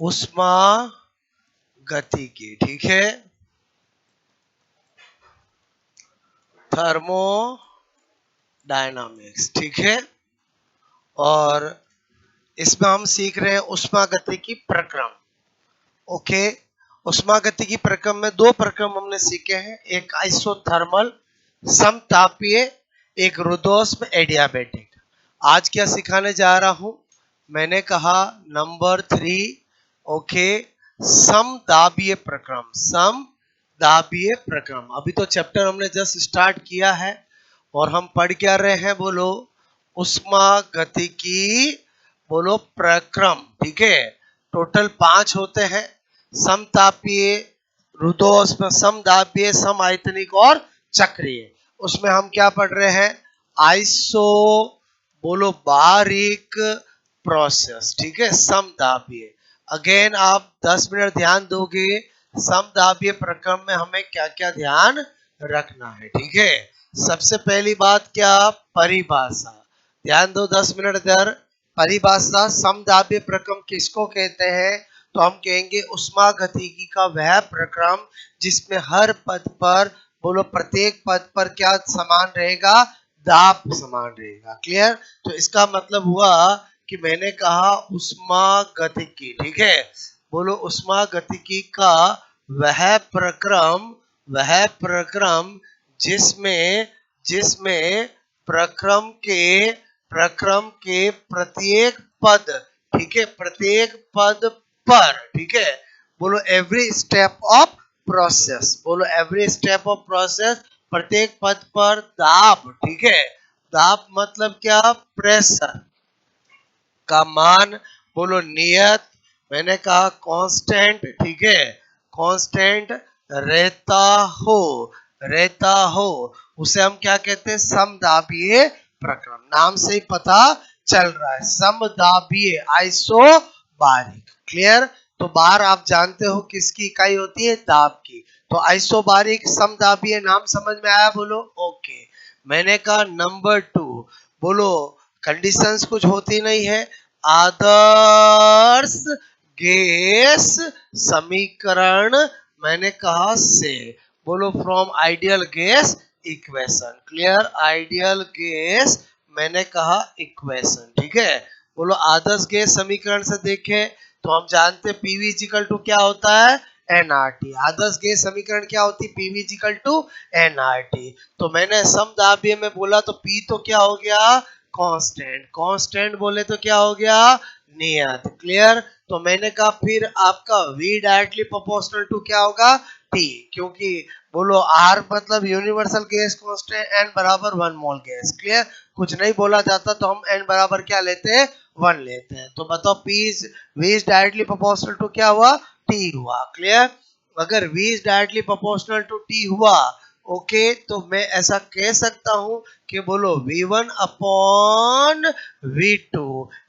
उष्मा गतिकी, ठीक है, थर्मोडायनामिक्स, ठीक है। और इसमें हम सीख रहे हैं उष्मागतिकी प्रक्रम। ओके, उष्मागतिकी प्रक्रम में दो प्रक्रम हमने सीखे हैं, एक आइसोथर्मल समतापीय, एक रुद्धोष्म एडियाबेटिक। आज क्या सिखाने जा रहा हूं, मैंने कहा नंबर 3, ओके, समदाबीय प्रक्रम। समदाबीय प्रक्रम, अभी तो चैप्टर हमने जस्ट स्टार्ट किया है और हम पढ़ क्या रहे हैं, बोलो उष्मागतिकी, बोलो प्रक्रम, ठीक है। टोटल 5 होते हैं, समतापीय, रुद्धोष्म, समदाबीय, समायतनिक और चक्रीय। उसमें हम क्या पढ़ रहे हैं, आइसो, बोलो बारीक प्रोसेस, ठीक है, समदाबीय। अगेन आप 10 मिनट ध्यान दोगे, समदाबीय प्रक्रम में हमें क्या क्या ध्यान रखना है, ठीक है। सबसे पहली बात क्या, परिभाषा, ध्यान दो 10 मिनट इधर। परिभाषा, समदाबीय प्रक्रम किसको कहते हैं, तो हम कहेंगे उष्मागतिकी का वह प्रक्रम जिसमें हर पद पर, बोलो प्रत्येक पद पर क्या समान रहेगा, दाब समान रहेगा। क्लियर, तो इसका मतलब हुआ कि मैंने कहा उष्मागतिकी, ठीक है, बोलो उष्मागतिकी का वह प्रक्रम, वह प्रक्रम जिसमें जिसमें प्रक्रम के प्रत्येक पद, ठीक है, प्रत्येक पद पर, ठीक है, बोलो एवरी स्टेप ऑफ प्रोसेस, बोलो एवरी स्टेप ऑफ प्रोसेस, प्रत्येक पद पर दाब, ठीक है, दाब मतलब क्या, प्रेशर का मान, बोलो नियत, मैंने कहा कांस्टेंट, ठीक है, कांस्टेंट रहता हो, रहता हो, उसे हम क्या कहते हैं, समदाबीय प्रक्रम। नाम से ही पता चल रहा है, समदाबीय, आइसो बारिक। क्लियर, तो बार आप जानते हो किसकी इकाई होती है, दाब की। तो आइसोबारिक, समदाबीय, नाम समझ में आया, बोलो ओके। मैंने कहा नंबर 2, बोलो कंडीशंस कुछ होती नहीं है, आदर्श गैस समीकरण, मैंने कहा से, बोलो from ideal gas equation. Clear, ideal gas, मैंने कहा इक्वेशन, ठीक है। बोलो आदर्श गैस समीकरण से देखें तो हम जानते हैं पीवी इक्वल टू क्या होता है, एनआरटी। आदर्श गैस समीकरण क्या होती है, पीवी इक्वल टू एनआरटी। तो मैंने समदाबीय में बोला तो पी तो क्या हो गया, कांस्टेंट, कांस्टेंट बोले तो क्या हो गया, नियत। क्लियर, तो मैंने कहा फिर आपका V डायरेक्टली प्रोपोर्शनल टू क्या होगा, T, क्योंकि बोलो R मतलब यूनिवर्सल गैस कांस्टेंट, N बराबर 1 मोल गैस। क्लियर, कुछ नहीं बोला जाता तो हम N बराबर क्या लेते हैं, 1 लेते हैं। तो बताओ V is directly proportional to क्या हुआ, T हुआ। क्लियर, अगर V is directly proportional to T हुआ, ओके, तो मैं ऐसा कह सकता हूं कि बोलो V1 upon V2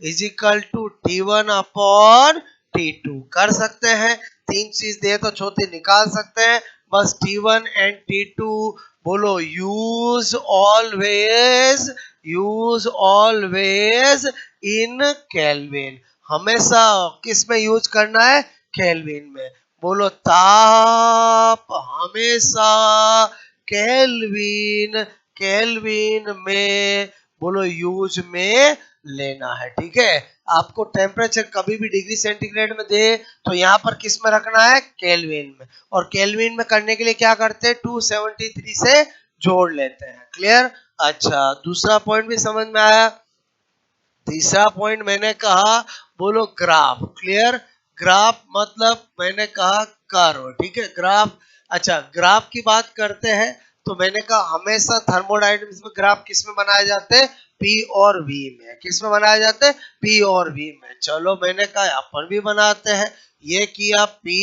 is equal to T1 upon T2। कर सकते हैं, 3 चीज दे तो चौथी निकाल सकते हैं, बस T1 एंड T2, बोलो यूज ऑलवेज इन केल्विन, हमेशा किस में यूज करना है, केल्विन में। बोलो ताप हमेशा केल्विन, केल्विन में, बोलो यूज में लेना है, ठीक है। आपको टेम्परेचर कभी भी डिग्री सेंटीग्रेड में दे तो यहाँ पर किस में रखना है, केल्विन में, और केल्विन में करने के लिए क्या करते हैं, 273 से जोड़ लेते हैं। क्लियर, अच्छा दूसरा पॉइंट भी समझ में आया। तीसरा पॉइंट मैंने कहा, बोलो ग्राफ। क्लियर, ग्राफ मतलब मैंने कहा कर्व, ठीक है, ग्राफ। अच्छा ग्राफ की बात करते हैं तो मैंने कहा हमेशा थर्मोडायनामिक्स में ग्राफ किस में बनाए जाते हैं, P और V में। किस में बनाए जाते हैं, P और V में। चलो मैंने कहा अपन भी बनाते हैं, ये किया P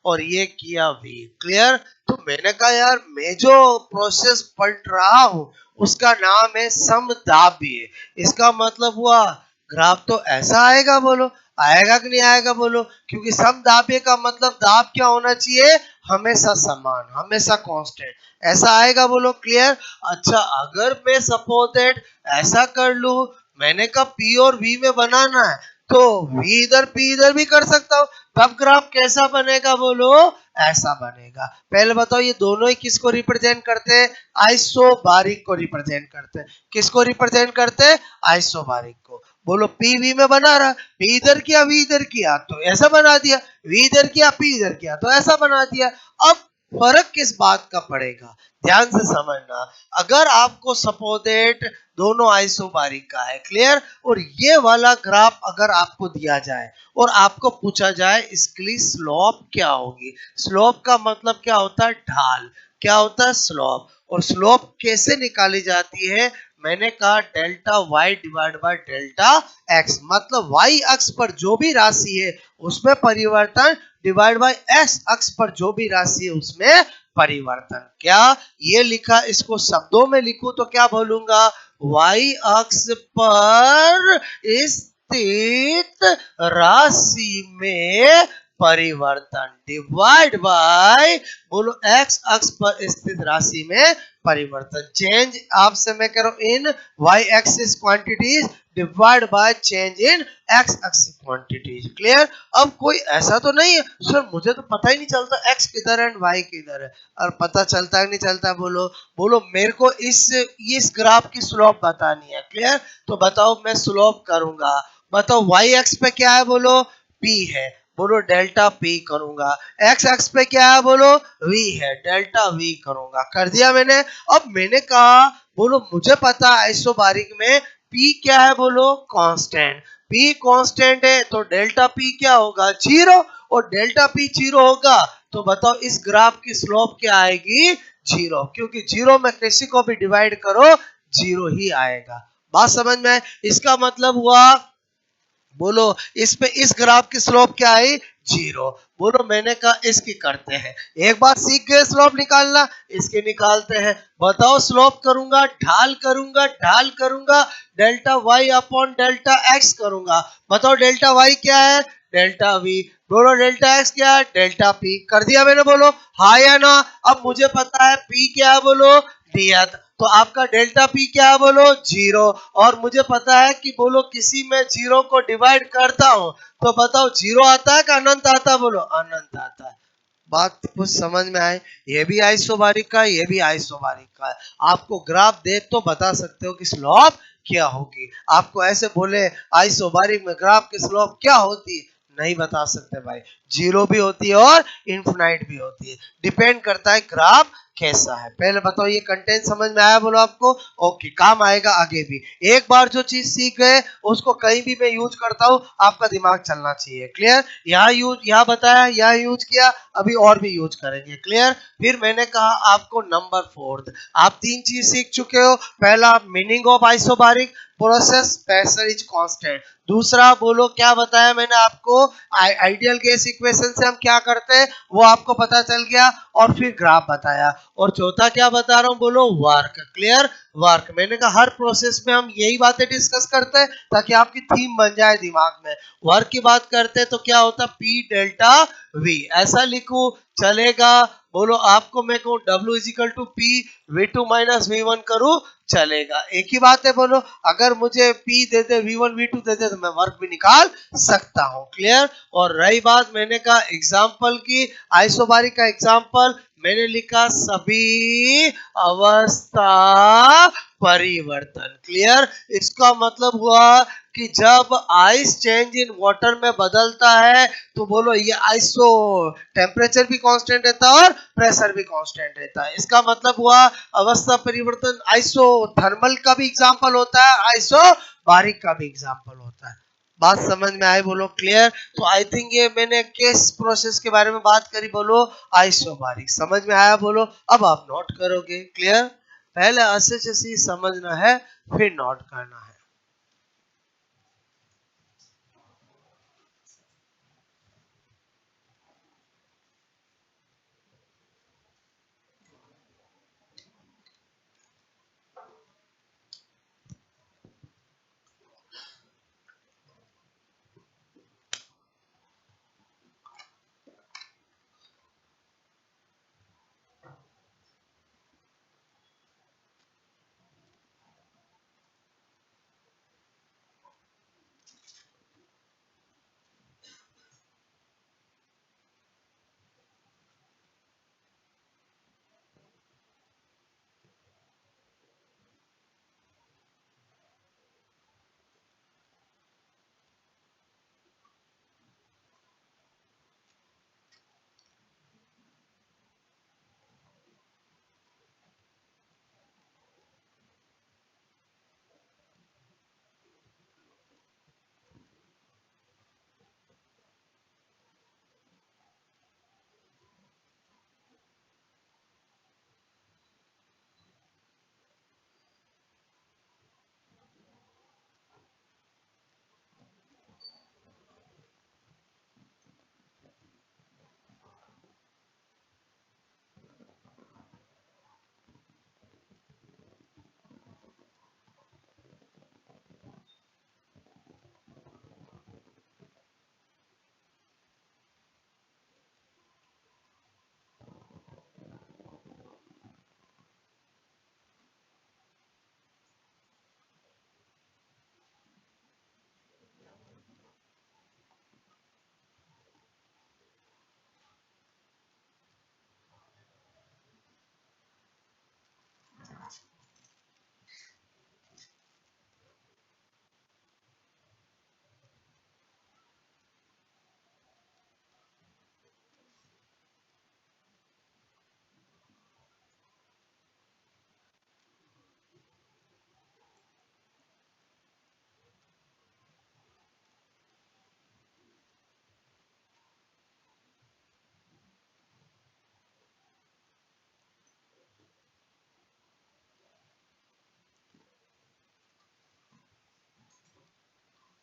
और ये किया V। क्लियर, तो मैंने कहा यार मैं जो प्रोसेस पढ़ रहा हूं उसका नाम है समदाबीय, इसका मतलब हुआ ग्राफ तो ऐसा आएगा, बोलो आएगा कि नहीं आएगा, बोलो, क्योंकि समदाबीय का मतलब दाब क्या होना चाहिए, हमेशा समान, हमेशा कांस्टेंट, ऐसा आएगा, बोलो। क्लियर, अच्छा अगर मैं सपोज दैट ऐसा कर लूं, मैंने कहा P और V में बनाना है तो v इधर p इधर भी कर सकता हूं, तब ग्राफ कैसा बनेगा बोलो, ऐसा बनेगा। पहले बताओ ये दोनों ही किसको रिप्रेजेंट करते हैं, आइसोबारिक को रिप्रेजेंट करते हैं। किसको रिप्रेजेंट करते हैं, आइसोबारिक को। बोलो p v में बना रहा, p इधर किया v इधर किया तो ऐसा बना दिया, v इधर किया p इधर किया तो ऐसा बना दिया। अब फर्क किस बात का पड़ेगा, ध्यान से समझना। अगर आपको सपोजेट दोनों आइसोबारिक का है, क्लियर, और ये वाला ग्राफ अगर आपको दिया जाए और आपको पूछा जाए इसके लिए स्लोप क्या होगी। स्लोप का मतलब क्या होता है, ढाल। क्या होता है, स्लोप। और स्लोप कैसे निकाली जाती है, मैंने कहा delta y divide by delta x, मतलब y अक्ष पर जो भी राशि है उसमें परिवर्तन डिवाइड बाय x अक्ष पर जो भी राशि है उसमें परिवर्तन। क्या ये लिखा, इसको शब्दों में लिखूं तो क्या बोलूंगा, y अक्ष पर स्थित राशि में परिवर्तन डिवाइड बाय, बोलो x अक्ष पर स्थित राशि में परिवर्तन। चेंज आपसे मैं कह रहा हूं इन y axis quantities divide by change in x axis quantities. Clear. अब कोई ऐसा तो नहीं है सर मुझे तो पता ही नहीं चलता x किधर है एंड y किधर है, और पता चलता है नहीं चलता, बोलो बोलो मेरे को इस ग्राफ की स्लोप बतानी है। क्लियर। तो बताओ मैं स्लोप करूंगा, बताओ y एक्स पे क्या है, बोलो p है, बोलो डेल्टा p करूंगा। x एक्स पे क्या है, बोलो v है, डेल्टा v करूंगा। कर दिया मैंने। अब मैंने कहा बोलो मुझे पता है आइसोबारिक में p क्या है, बोलो कांस्टेंट। p कांस्टेंट है तो डेल्टा p क्या होगा, जीरो। और डेल्टा p जीरो होगा तो बताओ इस ग्राफ की स्लोप क्या आएगी, जीरो, क्योंकि जीरो में किसी को भी डिवाइड करो जीरो ही आएगा। बात समझ में। इसका मतलब हुआ, बोलो इस पे इस ग्राफ की स्लोप क्या आई, जीरो। बोलो मैंने कहा इसकी करते हैं, एक बार सीख गए स्लोप निकालना, इसके निकालते हैं। बताओ स्लोप करूंगा, ढाल करूंगा, ढाल करूंगा, delta y upon delta x करूंगा। बताओ डेल्टा y क्या है, डेल्टा v। बोलो डेल्टा x क्या है, डेल्टा p। कर दिया मैंने, बोलो हाँ या ना। अब मुझे पता है p क्या है, बोलो दिया, तो आपका डेल्टा p क्या है, बोलो जीरो। और मुझे पता है कि बोलो किसी में जीरो को डिवाइड करता हूं तो बताओ जीरो आता है कि अनंत आता है, बोलो अनंत आता है। बात कुछ समझ में आए, ये भी आइसोबारिक का है, ये भी आइसोबारिक का है। आपको ग्राफ देख तो बता सकते हो कि स्लोप क्या होगी। आपको ऐसे बोले आइसोबारिक में ग्राफ की स्लोप क्या होती है, नहीं बता सकते भाई। जीरो भी होती है और इनफिनाइट भी होती है, डिपेंड करता है ग्राफ कैसा है। पहले बताओ ये कंटेंट समझ में आया, बोलो आपको। ओके, काम आएगा आगे भी। एक बार जो चीज सीख गए उसको कहीं भी मैं यूज करता हूँ, आपका दिमाग चलना चाहिए। क्लियर। यहाँ यूज, यहाँ बताया, यहाँ यूज किया, अभी और भी यूज करेंगे। क्लियर। फिर मैंने कहा आपको नंबर फोर्थ, आप तीन चीज सीख चुके हो। पहला meaning of isobaric, process pressure is constant. दूसरा बोलो क्या बताया मैंने आपको, आइडियल गैस इक्वेशन से हम क्या करते हैं वो आपको पता चल गया। और फिर ग्राफ बताया। और चौथा क्या बता रहा हूँ, बोलो वर्क। क्लियर। वर्क, मैंने कहा हर प्रोसेस में हम यही बातें डिस्कस करते हैं ताकि आपकी थीम बन जाए दिमाग में। वर्क की बात करते हैं तो क्या होता है, पी डेल्टा वी, ऐसा लिखूं चलेगा। बोलो आपको मैं कहूँ W is equal to P V2 minus V1 करूं, चलेगा। एक ही बात है, बोलो अगर मुझे P दे दे V1 V2 दे दे तो मैं वर्क भी निकाल सकता हूं। क्लियर। और रही बात मैंने कहा एग्जाम्पल की, आइसोबारिक का एग्जाम्पल मैंने लिखा सभी अवस्था परिवर्तन। क्लियर। इसका मतलब हुआ कि जब आइस चेंज इन वाटर में बदलता है तो बोलो ये आइसो टेम्परेचर भी कांस्टेंट रहता है और प्रेशर भी कांस्टेंट रहता है। इसका मतलब हुआ अवस्था परिवर्तन आइसो थर्मल का भी एग्जांपल होता है, आइसो बारिक का भी एग्जांपल होता है। बात समझ में आई, बोलो क्लियर। तो आई थिंक ये मैंने किस प्रोसेस के बारे में बात करी, बोलो आइसोबारिक। समझ में आया, बोलो अब आप नोट करोगे। क्लियर। पहले अच्छे से समझना है फिर नोट करना है।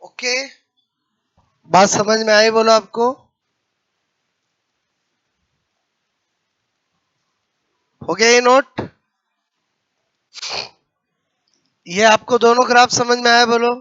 ओके, बात समझ में आई बोलो आपको? हो गया ये नोट? ये आपको दोनों ग्राफ समझ में आया बोलो?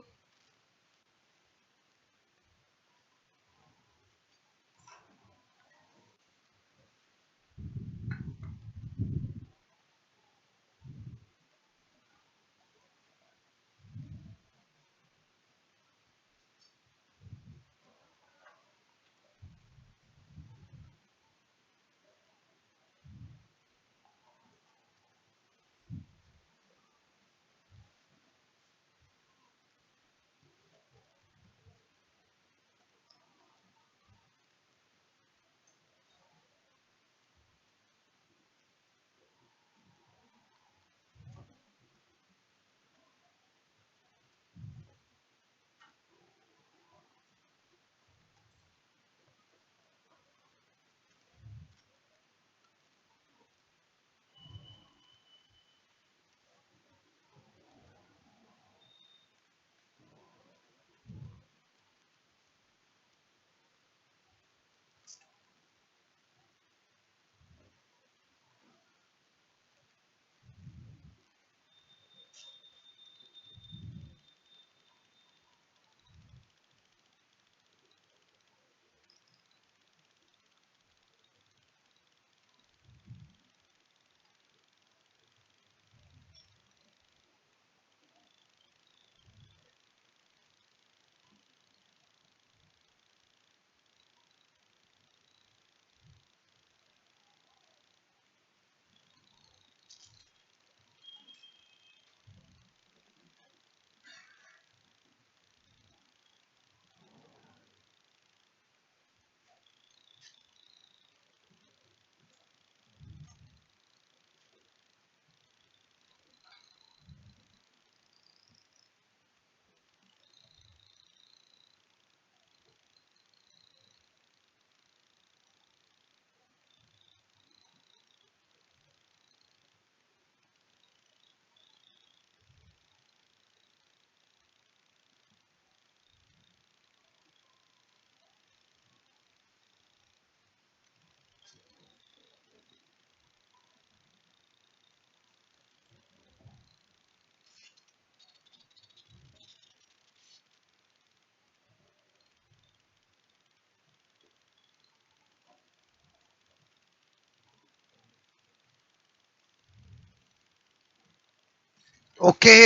ओके,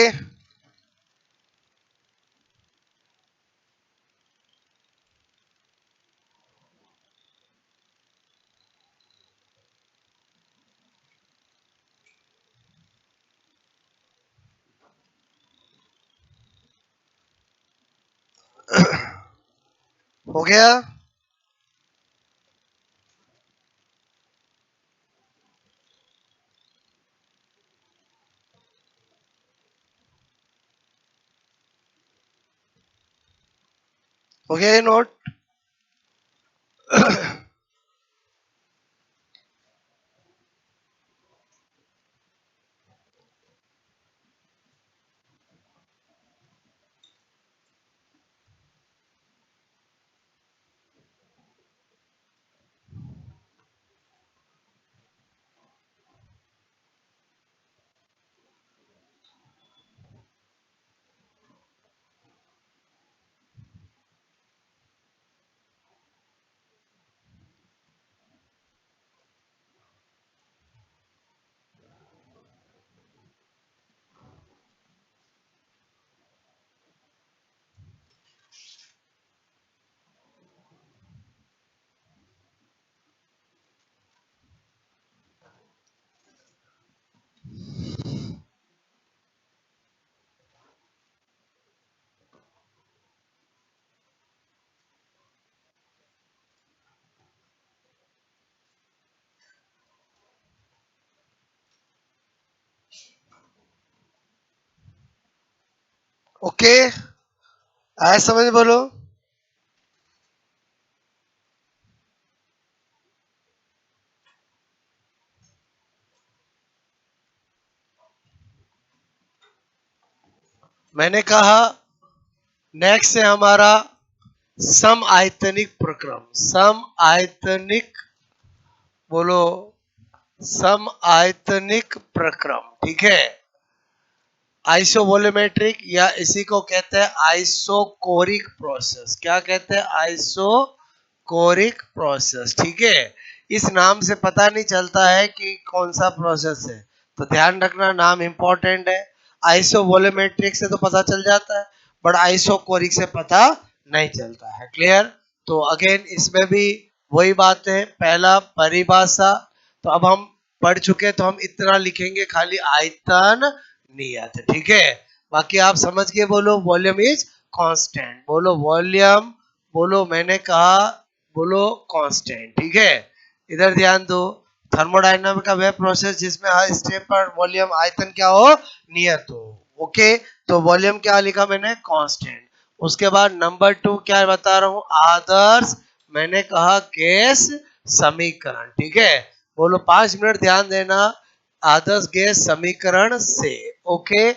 हो गया? हो गया ये नोट? ओके, आया समझ बोलो? मैंने कहा नेक्स्ट है हमारा सम आयतनिक प्रक्रम। सम आयतनिक, बोलो, सम आयतनिक प्रक्रम, ठीक है। आइसोवोल्यूमेट्रिक या इसी को कहते हैं आइसोकोरिक प्रोसेस। क्या कहते हैं? आइसोकोरिक प्रोसेस, ठीक है। इस नाम से पता नहीं चलता है कि कौन सा प्रोसेस है, तो ध्यान रखना, नाम इंपॉर्टेंट है। आइसोवोल्यूमेट्रिक से तो पता चल जाता है, बट आइसोकोरिक से पता नहीं चलता है। क्लियर? तो अगेन इसमें भी वही बात है, पहला परिभाषा तो अब हम पढ़ चुके, तो हम इतना लिखेंगे खाली आयतन नियत, ठीक है। बाकी आप समझ के बोलो वॉल्यूम इज कांस्टेंट, बोलो वॉल्यूम, बोलो मैंने कहा, बोलो कांस्टेंट, ठीक है। इधर ध्यान दो, थर्मोडायनामिक का वह प्रोसेस जिसमें हर स्टेप पर वॉल्यूम आयतन क्या हो? नियत हो। ओके, तो वॉल्यूम क्या लिखा मैंने? कांस्टेंट। उसके बाद नंबर 2 क्या बता रहा हूं? आदर्श, मैंने कहा गैस समीकरण, ठीक है। बोलो 5 मिनट ध्यान देना, आदर्श गैस समीकरण से। ओके,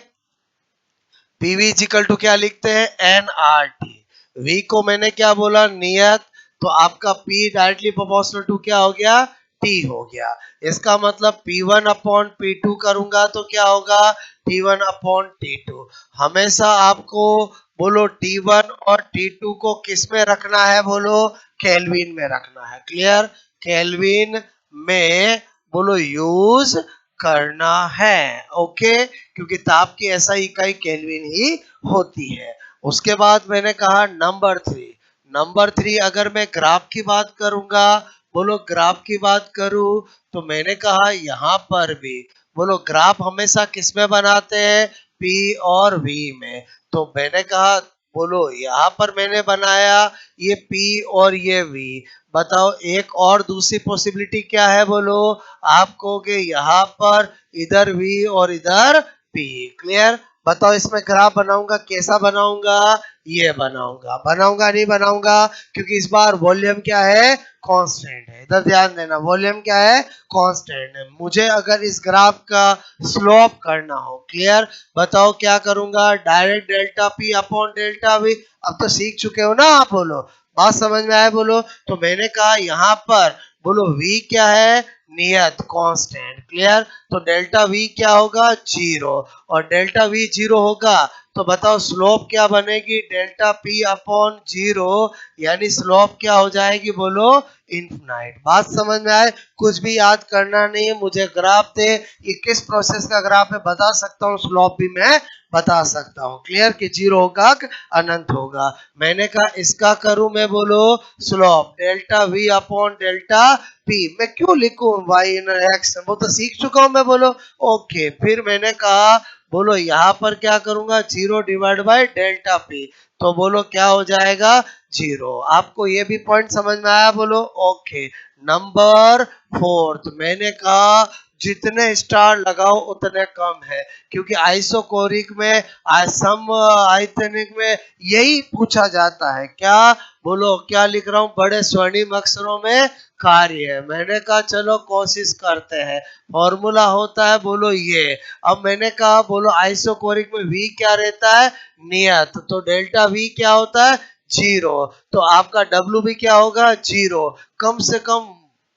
पीवी इक्वल टू क्या लिखते हैं? N R T. वी को मैंने क्या बोला? नियत। तो आपका पी डायरेक्टली प्रोपोर्शनल टू क्या हो गया? टी हो गया। इसका मतलब P1 अपॉन P2 करूंगा तो क्या होगा? T1 upon T2। हमेशा आपको बोलो T1 और T2 को किस में रखना है? बोलो केल्विन में रखना है। क्लियर? केल्विन में बोलो यूज करना है। ओके, क्योंकि ताप की ऐसा इकाई केल्विन ही होती है। उसके बाद मैंने कहा नंबर 3। नंबर 3 अगर मैं ग्राफ की बात करूंगा, बोलो ग्राफ की बात करूं, तो मैंने कहा यहां पर भी बोलो ग्राफ हमेशा किस में बनाते हैं? P और V में। तो मैंने कहा बोलो यहां पर मैंने बनाया ये P और ये V। बताओ एक और दूसरी पॉसिबिलिटी क्या है? बोलो आप कहोगे यहाँ पर इधर V और इधर P। क्लियर? बताओ इसमें ग्राफ बनाऊंगा, कैसा बनाऊंगा? ये बनाऊंगा। बनाऊंगा नहीं बनाऊंगा? क्योंकि इस बार वॉल्यूम क्या है? कांस्टेंट है। इधर ध्यान देना, वॉल्यूम क्या है? कांस्टेंट है। मुझे अगर इस ग्राफ का स्लोप करना हो, क्लियर, बताओ क्या करूंगा? Direct delta P upon delta we. अब तो सीख चुके हो ना आप, बोलो बात समझ में आए? बोलो, तो मैंने कहा यहाँ पर बोलो v क्या है? नियत, कांस्टेंट। क्लियर? तो डेल्टा v क्या होगा? 0। और डेल्टा v 0 होगा तो बताओ स्लोप क्या बनेगी? डेल्टा p अपॉन 0, यानी स्लोप क्या हो जाएगी? बोलो इनफिनाइट। बात समझ में आए? कुछ भी याद करना नहीं है, मुझे ग्राफ दे, ये किस प्रोसेस का ग्राफ है बता सकता हूँ, स्लोप भी मैं बता सकता हूँ। क्लियर? कि 0 होगा कि अनंत होगा। मैंने कहा इसका करूं मैं, बोलो slope delta v upon delta p। मैं क्यों लिखूं y इन x? वो तो सीख चुका हूं मैं। बोलो ओके, फिर मैंने कहा बोलो यहाँ पर क्या करूंगा? 0 डिवाइड बाय डेल्टा p। तो बोलो क्या हो जाएगा? 0। आपको ये भी पॉइंट समझ में आया? बोलो ओके। नंबर 4 मैंने कहा जितने स्टार लगाओ उतने कम है, क्योंकि आइसोकोरिक में सम आयतनिक में यही पूछा जाता है। क्या? बोलो क्या लिख रहा हूं? बड़े स्वर्णिम अक्षरों में कार्य है। मैंने कहा चलो कोशिश करते हैं। फॉर्मूला होता है बोलो ये। अब मैंने कहा बोलो आइसोकोरिक में V क्या रहता है? नियत। तो डेल्टा V क्या होता है? 0। तो आपका W भी क्या होगा? 0। कम से कम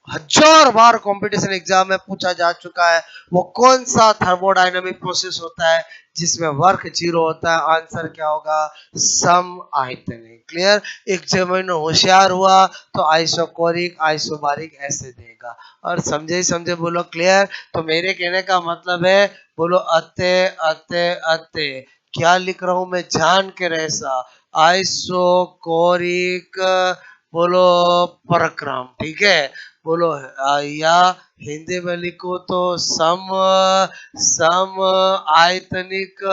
1000 बार कंपटीशन एग्जाम में पूछा जा चुका है। वो कौन सा थर्मोडायनामिक प्रोसेस होता है जिसमें वर्क 0 होता है? आंसर क्या होगा? सम आयतनिक। क्लियर? एक जब होशियार हुआ तो आइसोकोरिक आइसोबारिक ऐसे देगा। और समझे ही समझे? बोलो क्लियर? तो मेरे कहने का मतलब है बोलो अते अते अते क्या लिख रहा हूं मैं? जान के रहसा आइसोकोरिक बोलो परक्रम, ठीक है। बोलो या हिंदी में लिखो तो सम सम आयतनिक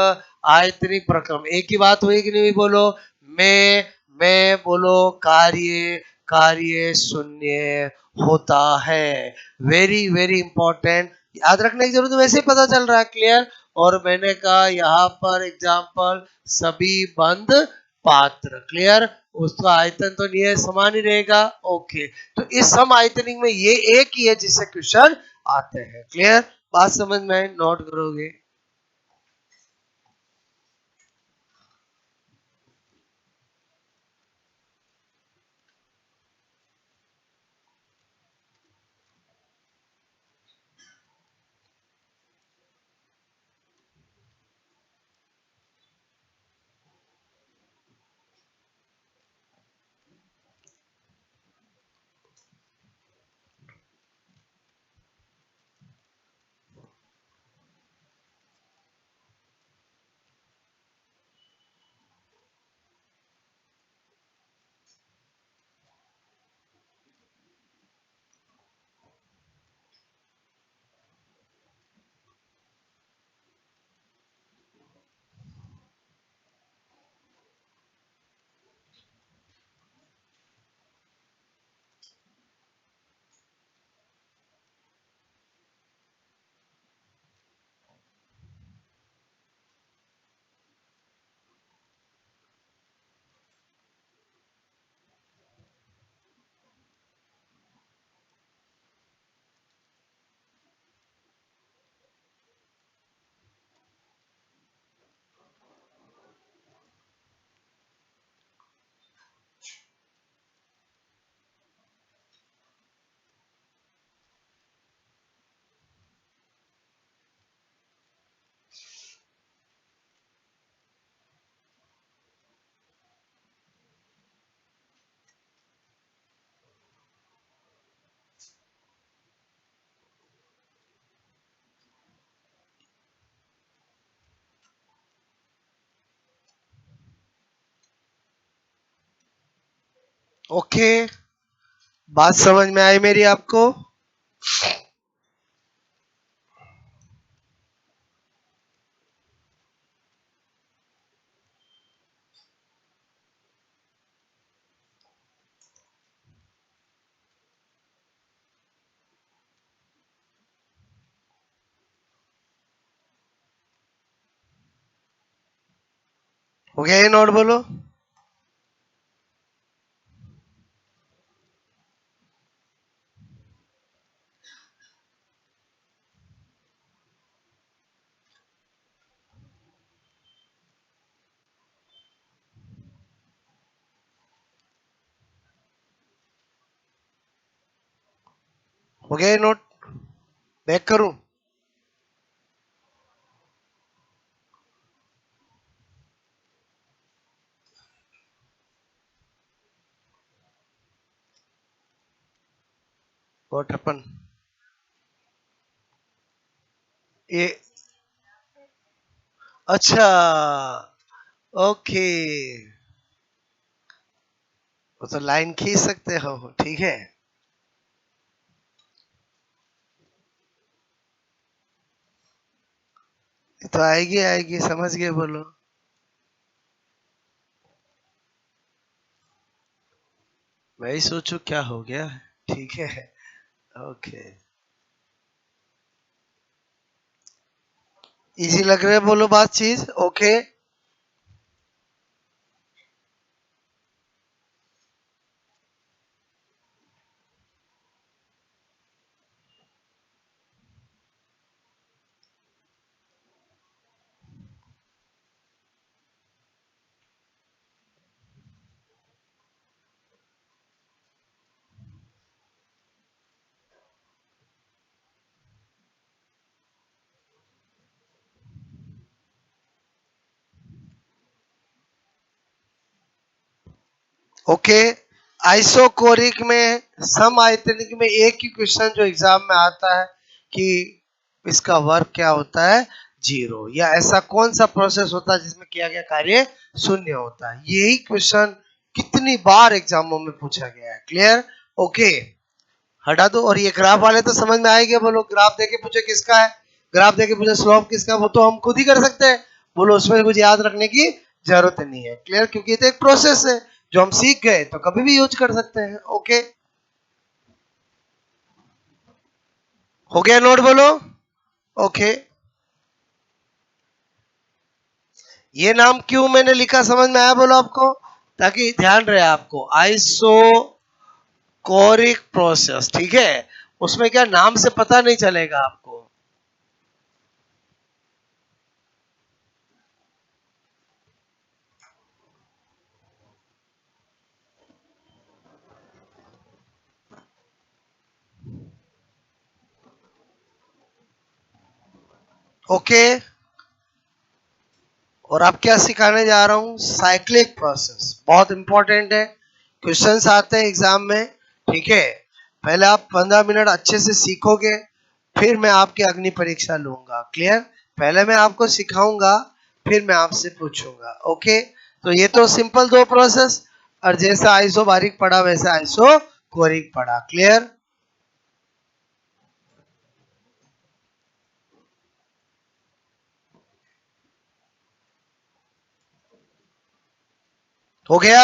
आयतनिक प्रक्रम। एक ही बात हुई कि नहीं? बोलो मैं बोलो कार्य कार्य शून्य होता है। वेरी वेरी इंपॉर्टेंट, याद रखने की जरूरत है, वैसे ही पता चल रहा है। क्लियर? और मैंने कहा यहाँ पर एग्जाम्पल सभी बंद पात्र। क्लियर? उसका आयतन तो नहीं है, समान ही रहेगा। ओके, तो इस सम आयतनिक में ये एक ही है जिससे क्वेश्चन आते हैं। क्लियर? बात समझ में आए? नोट करोगे? ओके, बात समझ में आई मेरी आपको? हो गया ये नोट बोलो? हो गया ये नोट? बैक करूं? What happen? ये अच्छा, ओके, वो तो लाइन खींच सकते हो, ठीक है। ये तो आएगी आएगी, समझ गए बोलो? मैं ही सोचू क्या हो गया, ठीक है। ओके, इजी लग रहा है बोलो बात चीज? Okay, okay. आइसोकोरिक में, सम आयतनिक में एक ही क्वेश्चन जो एग्जाम में आता है कि इसका वर्क क्या होता है, जीरो, या ऐसा कौन सा प्रोसेस होता है जिसमें किया गया कार्य शून्य होता है। यही क्वेश्चन कितनी बार एग्जामों में पूछा गया है। क्लियर? ओके, हटा दो। और ये ग्राफ वाले तो समझ में आएंगे बोलो? ग्राफ देके पूछे किसका है, ग्राफ देके पूछे स्लोप किसका है, वो तो हम खुद ही कर सकते हैं बोलो, उसमें कुछ याद रखने की जरूरत नहीं है। क्लियर? क्योंकि ये तो एक प्रोसेस है जो हम सीख गए तो कभी भी यूज कर सकते हैं। ओके, हो गया नोट बोलो? ओके, ये नाम क्यों मैंने लिखा समझ में आया बोलो आपको? ताकि ध्यान रहे आपको, आइसो कोरिक प्रोसेस, ठीक है, उसमें क्या नाम से पता नहीं चलेगा आपको। ओके, और अब क्या सिखाने जा रहा हूं, साइक्लिक प्रोसेस, बहुत इंपॉर्टेंट है, क्वेश्चंस आते हैं एग्जाम में, ठीक है। पहले आप 15 मिनट अच्छे से सीखोगे, फिर मैं आपकी अग्नि परीक्षा लूंगा। क्लियर? पहले मैं आपको सिखाऊंगा, फिर मैं आपसे पूछूंगा। ओके, तो ये तो सिंपल दो प्रोसेस, और जैसा आइसो बारीक पढ़ा वैसा आइसो कोरिक पढ़ा। क्लियर? हो गया?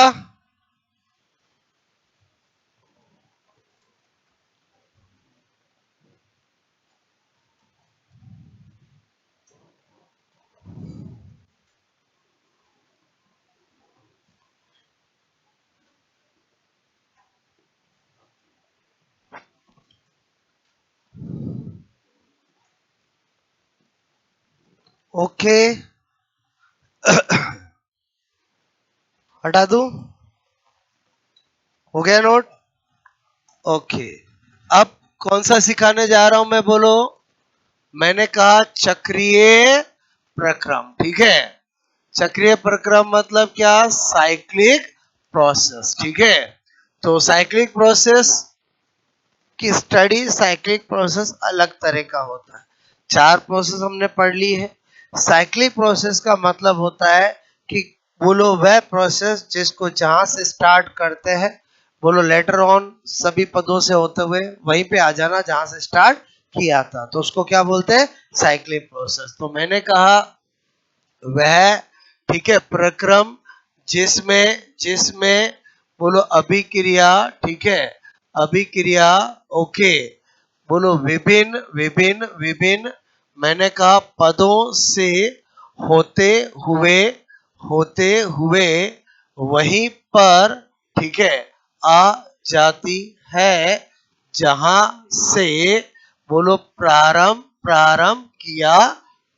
ओके, हटा दूं? हो गया नोट? ओके, अब कौन सा सिखाने जा रहा हूं मैं बोलो? मैंने कहा चक्रीय प्रक्रम, ठीक है। चक्रीय प्रक्रम मतलब क्या, साइक्लिक प्रोसेस, ठीक है। तो साइक्लिक प्रोसेस की स्टडी, साइक्लिक प्रोसेस अलग तरह का होता है। चार प्रोसेस हमने पढ़ ली है। साइक्लिक प्रोसेस का मतलब होता है कि बोलो वह प्रोसेस जिसको जहां से स्टार्ट करते हैं बोलो लेटर ऑन सभी पदों से होते हुए वहीं पे आ जाना जहां से स्टार्ट किया था, तो उसको क्या बोलते हैं, साइक्लिक प्रोसेस। तो मैंने कहा वह, ठीक है, प्रक्रम जिसमें जिसमें बोलो अभिक्रिया, ठीक है, अभिक्रिया, ओके, बोलो विभिन्न विभिन्न विभिन्न, मैंने कहा पदों से होते हुए होते हुए वहीं पर, ठीक है, आ जाती है जहां से बोलो प्रारंभ प्रारंभ किया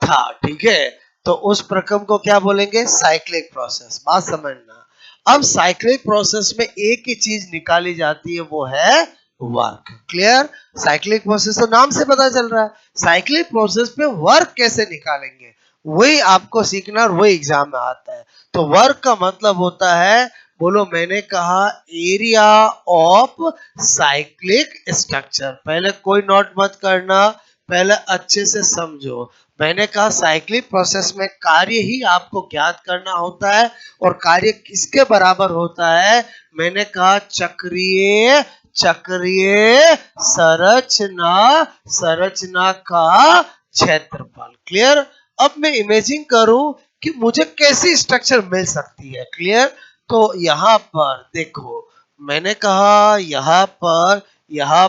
था, ठीक है। तो उस प्रक्रम को क्या बोलेंगे, साइक्लिक प्रोसेस। बात समझना। अब साइक्लिक प्रोसेस में एक ही चीज निकाली जाती है, वो है वर्क। क्लियर। साइक्लिक प्रोसेस तो नाम से पता चल रहा है, साइक्लिक प्रोसेस पे वर्क कैसे निकालेंगे वही आपको सीखना और वही एग्जाम में आता है। तो वर्क का मतलब होता है, बोलो मैंने कहा एरिया ऑफ साइक्लिक स्ट्रक्चर। पहले कोई नोट मत करना, पहले अच्छे से समझो। मैंने कहा साइक्लिक प्रोसेस में कार्य ही आपको ज्ञात करना होता है, और कार्य किसके बराबर होता है, मैंने कहा चक्रीय चक्रीय संरचना संरचना का क्षेत्रफल। क्लियर। अब मैं इमेजिन करूं कि मुझे कैसी स्ट्रक्चर मिल सकती है। क्लियर। तो यहां पर देखो, मैंने कहा यहां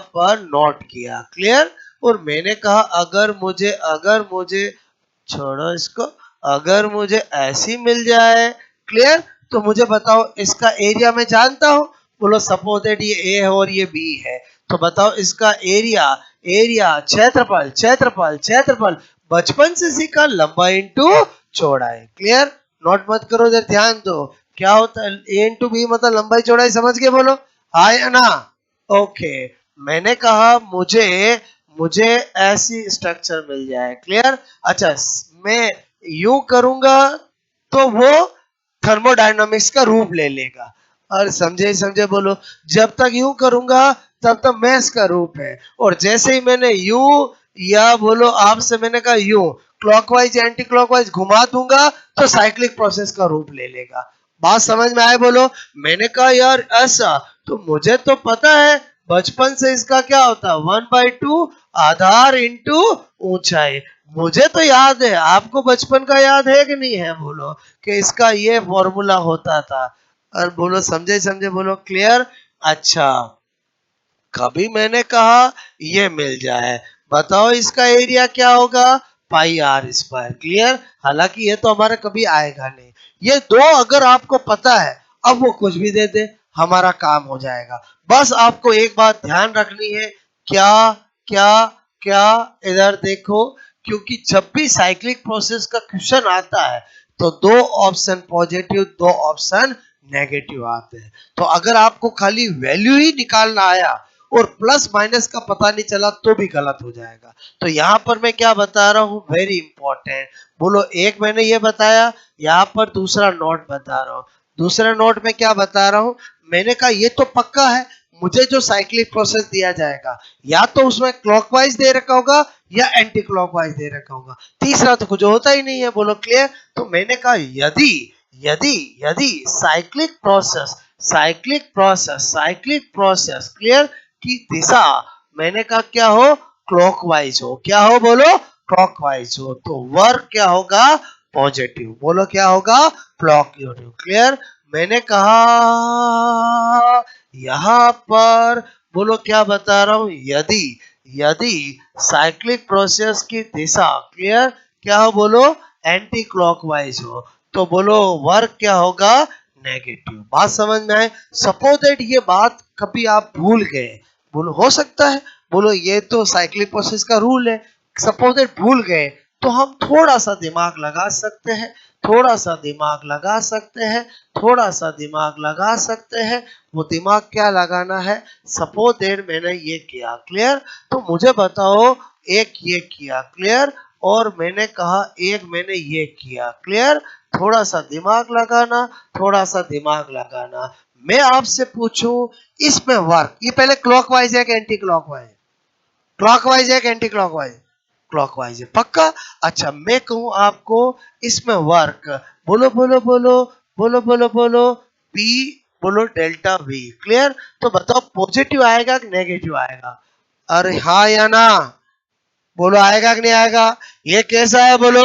पर नोट किया। क्लियर। और मैंने कहा अगर मुझे छोड़ो इसको, अगर मुझे ऐसी मिल जाए, क्लियर, तो मुझे बताओ इसका एरिया मैं जानता हूं। बोलो सपोज दैट ये ए है और ये बी है, तो बताओ इसका एरिया, एरिया क्षेत्रफल क्षेत्रफल क्षेत्रफल बचपन से सीखा, लंबाई इंटू चौड़ाई। क्लियर। नोट मत करो, जरा ध्यान दो। क्या होता है ए इंटू बी, मतलब लंबाई चौड़ाई, समझ के बोलो हाँ या ना। ओके। मैंने कहा मुझे मुझे ऐसी स्ट्रक्चर मिल जाए। क्लियर। अच्छा, मैं यूं करूंगा तो वो थर्मोडायनामिक्स का रूप ले लेगा। और समझे समझे बोलो, जब तक यूं करूंगा तब तक मैथ्स का रूप है, और जैसे ही मैंने यूं, या बोलो आपसे मैंने कहा यूं क्लॉकवाइज एंटी क्लॉकवाइज घुमा दूंगा तो साइक्लिक प्रोसेस का रूप ले लेगा। बात समझ में आए बोलो। मैंने कहा यार ऐसा, तो मुझे तो पता है बचपन से इसका क्या होता है, 1/2 आधार इंटू ऊंचाई। मुझे तो याद है, आपको बचपन का याद है कि नहीं है बोलो, कि इसका ये फॉर्मूला होता था। और बोलो समझे समझे बोलो क्लियर। अच्छा, कभी मैंने कहा ये मिल जाए, बताओ इसका एरिया क्या होगा, पाई आर स्क्वायर। क्लियर। हालांकि ये तो हमारा कभी आएगा नहीं। ये दो अगर आपको पता है, अब वो कुछ भी दे दे हमारा काम हो जाएगा। बस आपको एक बात ध्यान रखनी है, क्या क्या क्या, इधर देखो, क्योंकि जब भी साइक्लिक प्रोसेस का क्वेश्चन आता है तो दो ऑप्शन पॉजिटिव, दो ऑप्शन नेगेटिव आते हैं। तो अगर आपको खाली वैल्यू ही निकालना आया और प्लस माइनस का पता नहीं चला तो भी गलत हो जाएगा। तो यहाँ पर मैं क्या बता रहा हूँ, वेरी इंपॉर्टेंट। बोलो एक मैंने ये बताया, यहाँ पर दूसरा नोट बता रहा हूँ। दूसरा नोट में क्या बता रहा हूँ, मैंने कहा ये तो पक्का है, मुझे जो साइक्लिक प्रोसेस दिया जाएगा या तो उसमें क्लॉकवाइज दे रखा होगा या एंटी क्लॉकवाइज दे रखा होगा, तीसरा तो कुछ होता ही नहीं है। बोलो क्लियर। तो मैंने कहा यदि यदि यदि साइक्लिक प्रोसेस क्लियर की दिशा, मैंने कहा क्या हो, क्लॉकवाइज हो। क्या हो बोलो, क्लॉकवाइज हो, तो वर्क क्या होगा, पॉजिटिव। बोलो क्या होगा, पॉजिटिव। क्लियर। मैंने कहा यहां पर, बोलो क्या बता रहा हूं, यदि यदि साइक्लिक प्रोसेस की दिशा, क्लियर, क्या हो बोलो, एंटी क्लॉकवाइज हो, तो बोलो वर्क क्या होगा, नेगेटिव। बात समझ में आए। सपोज दैट ये बात कभी आप भूल गए, बोलो हो सकता है, बोलो ये तो साइक्लिक प्रोसेस का रूल है, सपोज दैट भूल गए, तो हम थोड़ा सा दिमाग लगा सकते हैं, थोड़ा सा दिमाग लगा सकते हैं, थोड़ा सा दिमाग लगा सकते हैं। वो दिमाग क्या लगाना है, सपोज दैट मैंने ये किया। क्लियर। तो मुझे बताओ, एक ये किया। क्लियर। और मैंने कहा एक मैंने ये किया। क्लियर। थोड़ा सा दिमाग लगाना, थोड़ा सा दिमाग लगाना। मैं आपसे पूछूं इसमें वर्क, ये पहले क्लॉकवाइज है कि एंटी क्लॉकवाइज, क्लॉकवाइज है कि एंटी क्लॉकवाइज, क्लॉकवाइज है पक्का। अच्छा, मैं कहूं आपको इसमें वर्क, बोलो बोलो बोलो बोलो बोलो बोलो, पी बोलो डेल्टा वी। क्लियर? तो बताओ पॉजिटिव आएगा कि नेगेटिव आएगा? अरे हाँ या ना? बोलो आएगा कि नहीं आएगा? ये कैसा है बोलो?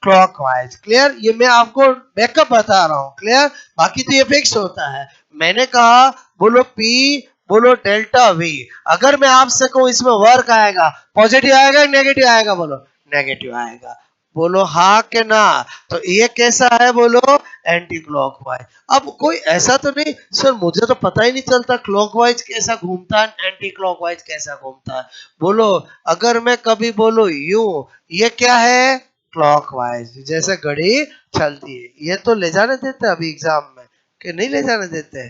क्लॉकवाइज। क्लियर? ये मैं आपको बैकअप बता रहा हूँ। क्लियर? बाकी तो ये फिक्स होता है। मैंने कहा बोलो पी, बोलो डेल्टा वी। अगर मैं आपसे कहूँ इसमें वर्क आएगा, पॉजिटिव आएगा कि नेगेटिव आएगा? बोलो नेगेटिव आएगा। बोलो हाँ के ना? तो ये कैसा है बोलो? Anti clockwise. अब कोई ऐसा तो नहीं सर मुझे तो पता ही नहीं चलता क्लॉकवाइज कैसा घूमता है एंटी क्लॉकवाइज कैसा घूमता है। बोलो अगर मैं कभी बोलूं यूं, ये क्या है? क्लॉकवाइज, जैसे घड़ी चलती है। ये तो ले जाने देते अभी एग्जाम में कि नहीं ले जाने देते?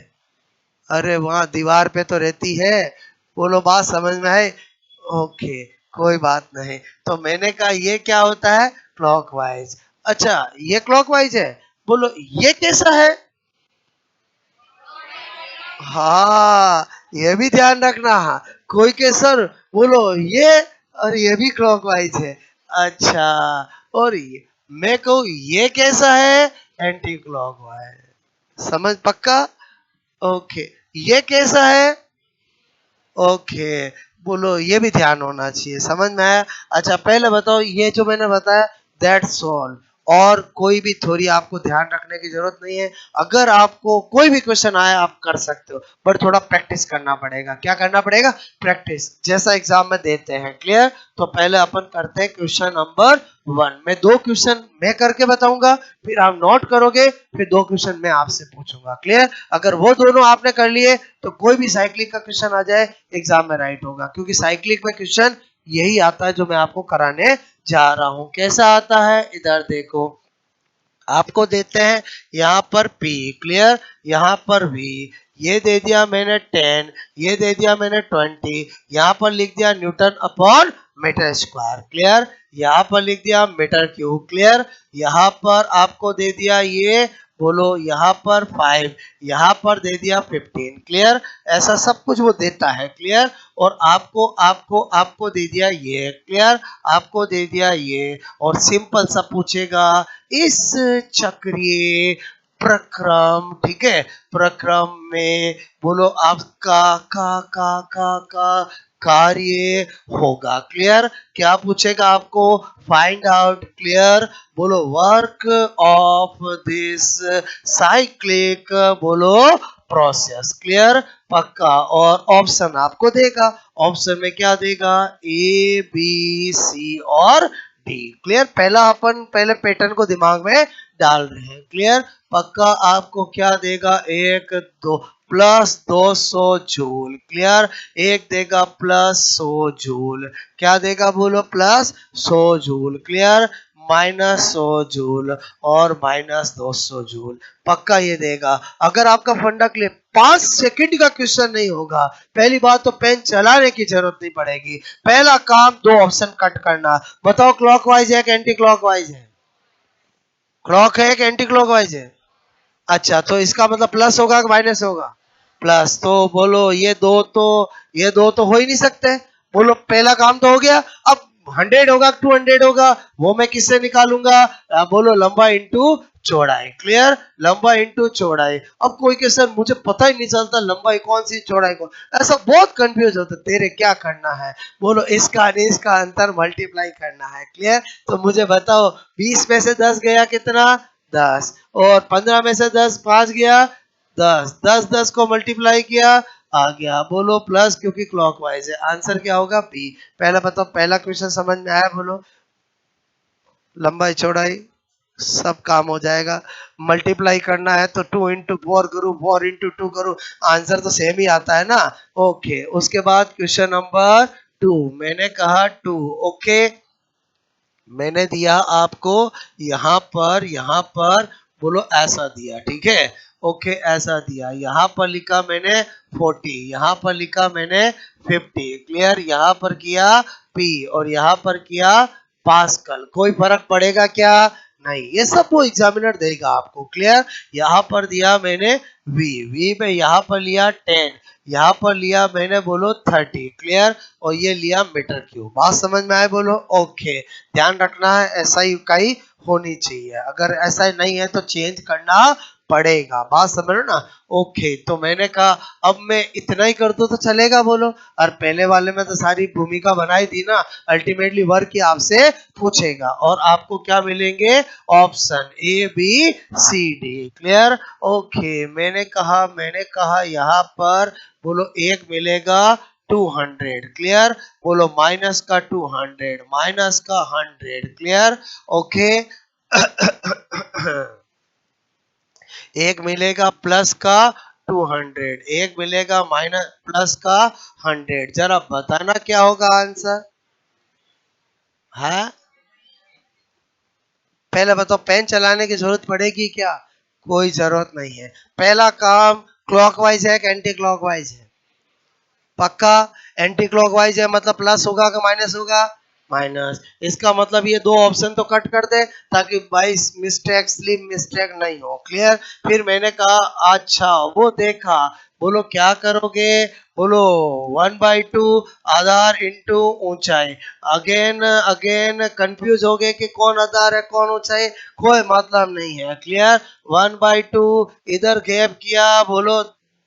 अरे वहां दीवार पे तो रहती है। बोलो बात समझ में आई? ओके, कोई बात नहीं। तो मैंने कहा ये क्या होता है? क्लॉकवाइज। अच्छा ये क्लॉकवाइज है। बोलो ये कैसा है? हाँ, ये भी ध्यान रखना। कोई के सर बोलो ये, और ये भी क्लॉकवाइज है। अच्छा, और ये मैं कहूँ ये कैसा है? Anti clockwise. समझ पक्का? ओके, ये कैसा है? ओके, बोलो ये भी ध्यान होना चाहिए। समझ में आया? अच्छा पहले बताओ ये जो मैंने बताया दैट्स ऑल। और कोई भी थ्योरी आपको ध्यान रखने की जरूरत नहीं है। अगर आपको कोई भी क्वेश्चन आया आप कर सकते हो, बट थोड़ा प्रैक्टिस करना पड़ेगा। क्या करना पड़ेगा? प्रैक्टिस, जैसा एग्जाम में देते हैं। क्लियर? तो पहले अपन करते हैं क्वेश्चन नंबर 1। मैं 2 क्वेश्चन मैं करके बताऊंगा, फिर आप नोट करोगे, फिर 2 क्वेश्चन मैं आपसे पूछूंगा। क्लियर? अगर वो दोनों आपने कर लिए तो कोई भी साइक्लिक का क्वेश्चन आ जाए एग्जाम में राइट होगा, क्योंकि साइक्लिक में क्वेश्चन यही आता है जो मैं आपको कराने जा रहा हूं। कैसा आता है? इधर देखो, आपको देते हैं यहाँ पर P। क्लियर? यहाँ पर V। ये दे दिया मैंने 10, ये दे दिया मैंने 20, यहाँ पर लिख दिया newton upon metre square. Clear? यहाँ पर लिख दिया मीटर क्यूब। क्लियर? यहाँ पर आपको दे दिया ये, बोलो यहाँ पर 5, यहाँ पर दे दिया 15। क्लियर? ऐसा सब कुछ वो देता है। क्लियर? और आपको आपको आपको दे दिया ये। क्लियर? आपको दे दिया ये। और सिंपल सा पूछेगा इस चक्रीय प्रक्रम, ठीक है, प्रक्रम में बोलो आपका का कार्य होगा। क्लियर? क्या पूछेगा आपको? Find out. क्लियर? बोलो वर्क ऑफ दिस साइक्लिक, बोलो प्रोसेस। क्लियर? पक्का। और ऑप्शन आपको देगा। ऑप्शन में क्या देगा? ए बी सी और डी। क्लियर? पहला अपन पहले पैटर्न को दिमाग में डाल रहे हैं। क्लियर? पक्का। आपको क्या देगा? एक दो प्लस 200 जूल। क्लियर? एक देगा प्लस 100 जूल। क्या देगा बोलो? Plus 100 joule. Clear? Minus 100 joule और माइनस 200 जूल। पक्का ये देगा। अगर आपका फंडा क्लियर, 5 सेकंड का क्वेश्चन नहीं होगा। पहली बात तो पेन चलाने की जरूरत नहीं पड़ेगी। पहला काम 2 ऑप्शन कट करना। बताओ क्लॉकवाइज है कि एंटी क्लॉकवाइज है? क्लॉक है कि एंटी क्लॉकवाइज है? अच्छा, तो इसका मतलब प्लस होगा कि माइनस होगा? प्लस। तो बोलो ये दो तो हो ही नहीं सकते। बोलो पहला काम तो हो गया। अब 100 होगा 200 होगा, वो मैं किससे निकालूंगा? बोलो लंबा इंटू चौड़ाई। क्लियर? लंबा इंटू चौड़ाई। अब कोई के सर मुझे पता ही नहीं चलता लंबाई कौन सी चौड़ाई कौन, ऐसा बहुत कंफ्यूज होता। तेरे क्या करना है? बोलो इसका और इसका अंतर मल्टीप्लाई करना है। क्लियर? तो मुझे बताओ 20 में से 10 गया कितना? 10। और 15 में से 10 5 गया 10, 10 10 को मल्टीप्लाई किया आ गया। बोलो प्लस, क्योंकि क्लॉकवाइज है। आंसर क्या होगा? बी। पहला बताओ, पहला क्वेश्चन समझ में आया? बोलो लंबाई चौड़ाई सब काम हो जाएगा। मल्टीप्लाई करना है तो 2 इंटू 4 करूँ, 4 इंटू 2 करूँ, आंसर तो सेम ही आता है ना। ओके, उसके बाद क्वेश्चन नंबर 2। मैंने कहा 2। ओके, मैंने दिया आपको यहाँ पर बोलो ऐसा दिया। ठीक है? ओके, ऐसा दिया। यहाँ पर लिखा मैंने 40, यहाँ पर लिखा मैंने 50। क्लियर? यहाँ पर किया P और यहाँ पर किया पास्कल। कोई फर्क पड़ेगा क्या? नहीं, ये सब वो एग्जामिनर देगा आपको। क्लियर? यहाँ पर दिया मैंने V में यहाँ पर लिया 10, यहाँ पर लिया मैंने बोलो 30। क्लियर? और ये लिया मीटर क्यूब। बात समझ में आए? बोलो ओके। ध्यान रखना है ऐसा ही इकाई होनी चाहिए। अगर ऐसा नहीं है तो चेंज करना पड़ेगा। बात समझ रहे हो ना? ओके, तो मैंने कहा अब मैं इतना ही कर दूं तो चलेगा बोलो। और पहले वाले में तो सारी भूमिका बनाई थी ना। अल्टीमेटली वर्क ही आपसे पूछेगा और आपको क्या मिलेंगे? Option A B C D. Clear? Okay, मैंने कहा यहाँ पर बोलो एक मिलेगा 200। क्लियर? बोलो माइनस का 200, माइनस का 100। क्लियर? ओके। एक मिलेगा प्लस का 200, एक मिलेगा माइनस प्लस का 100। जरा बताना क्या होगा आंसर है? पहले बताओ, पेन चलाने की जरूरत पड़ेगी क्या? कोई जरूरत नहीं है। पहला काम क्लॉकवाइज है कि एंटी क्लॉकवाइज है? पक्का? एंटी क्लॉकवाइज है मतलब प्लस होगा कि माइनस होगा? माइनस। इसका मतलब ये दो ऑप्शन तो कट कर दे ताकि बाई मिस्टेक स्लिप मिस्टेक नहीं हो। क्लियर? फिर मैंने कहा अच्छा वो देखा। बोलो क्या करोगे? बोलो 1/2 आधार इंटू ऊंचाई। अगेन अगेन कंफ्यूज हो गए कि कौन आधार है कौन ऊंचाई? कोई मतलब नहीं है। क्लियर? 1/2 इधर गैप किया बोलो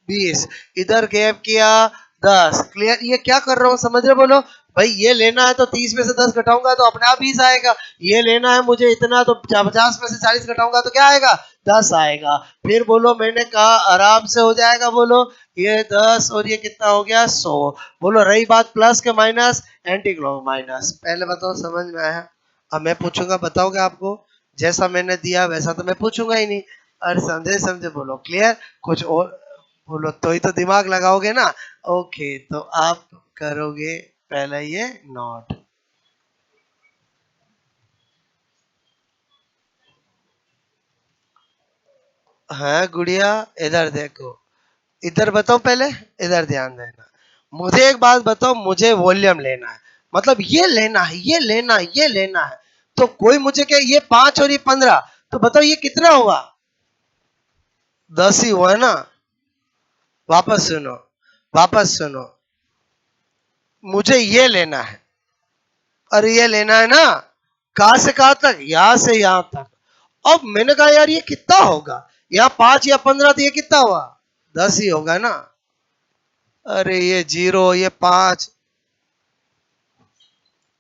20, इधर गैप किया 10। क्लियर? ये क्या कर रहा हूँ समझ रहे? बोलो भाई ये लेना है तो 30 में से 10 घटाऊंगा तो अपने आप 20 आएगा। ये लेना है मुझे इतना तो 50 में से 40 घटाऊंगा तो क्या आएगा? 10 आएगा। फिर बोलो मैंने कहा आराम से हो जाएगा। बोलो ये 10 और ये कितना हो गया? 100। बोलो रही बात प्लस के माइनस, एंटी क्लॉक माइनस। पहले बताओ समझ में आया? अब मैं पूछूंगा बताओगे आपको? जैसा मैंने दिया वैसा तो मैं पूछूंगा ही नहीं। अरे समझे समझे? बोलो क्लियर? कुछ और बोलो तो ही तो दिमाग लगाओगे ना। ओके, तो आप करोगे पहले ये नोट। हाँ गुड़िया, इधर देखो, इधर बताओ पहले, इधर ध्यान देना। मुझे एक बात बताओ, मुझे वॉल्यूम लेना है, मतलब ये लेना है ये लेना है ये लेना है। तो कोई मुझे कहे ये 5 और ये 15, तो बताओ ये कितना हुआ? 10 ही हुआ ना? वापस सुनो, वापस सुनो। मुझे ये लेना है और ये लेना है ना। कहां से कहां तक? यहां से यहां तक। अब मैंने कहा यार ये कितना होगा? यहाँ 5 या 15, तो ये कितना हुआ? 10 ही होगा ना। अरे ये 0, ये 5,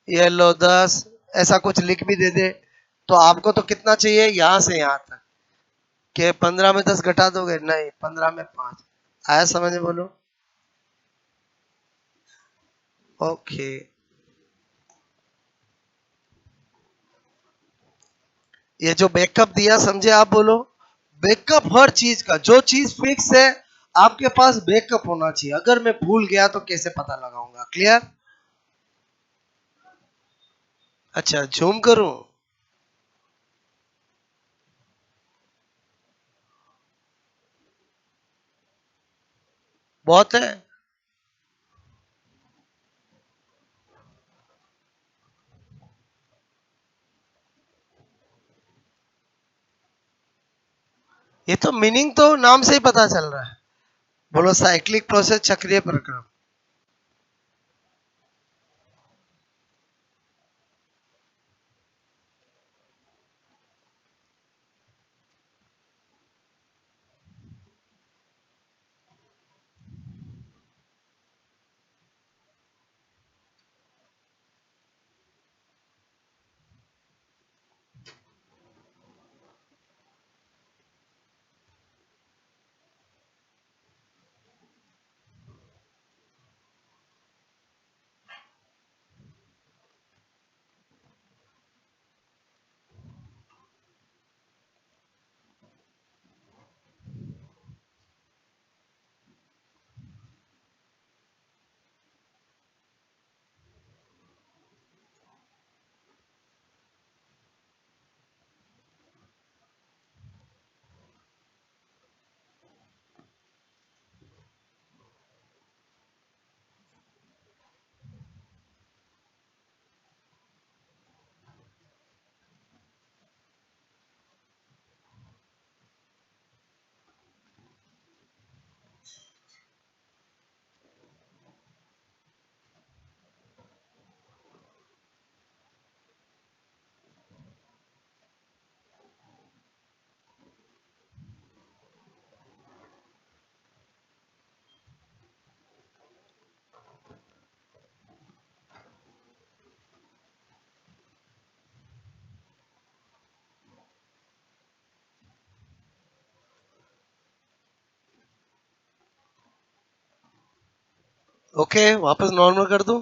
ये लो 10, ऐसा कुछ लिख भी दे दे तो आपको तो कितना चाहिए यहां से यहां तक? कि 15 में 10 घटा दोगे? नहीं, 15 में 5। आया समझ में? बोलो। ओके, ये जो बैकअप दिया समझे आप? बोलो बैकअप हर चीज का, जो चीज फिक्स है आपके पास बैकअप होना चाहिए। अगर मैं भूल गया तो कैसे पता लगाऊंगा? क्लियर? अच्छा जूम करूं? बहुत है। ये तो मीनिंग तो नाम से ही पता चल रहा है। बोलो साइक्लिक प्रोसेस, चक्रीय प्रक्रम। ओके, वापस नॉर्मल कर दूं?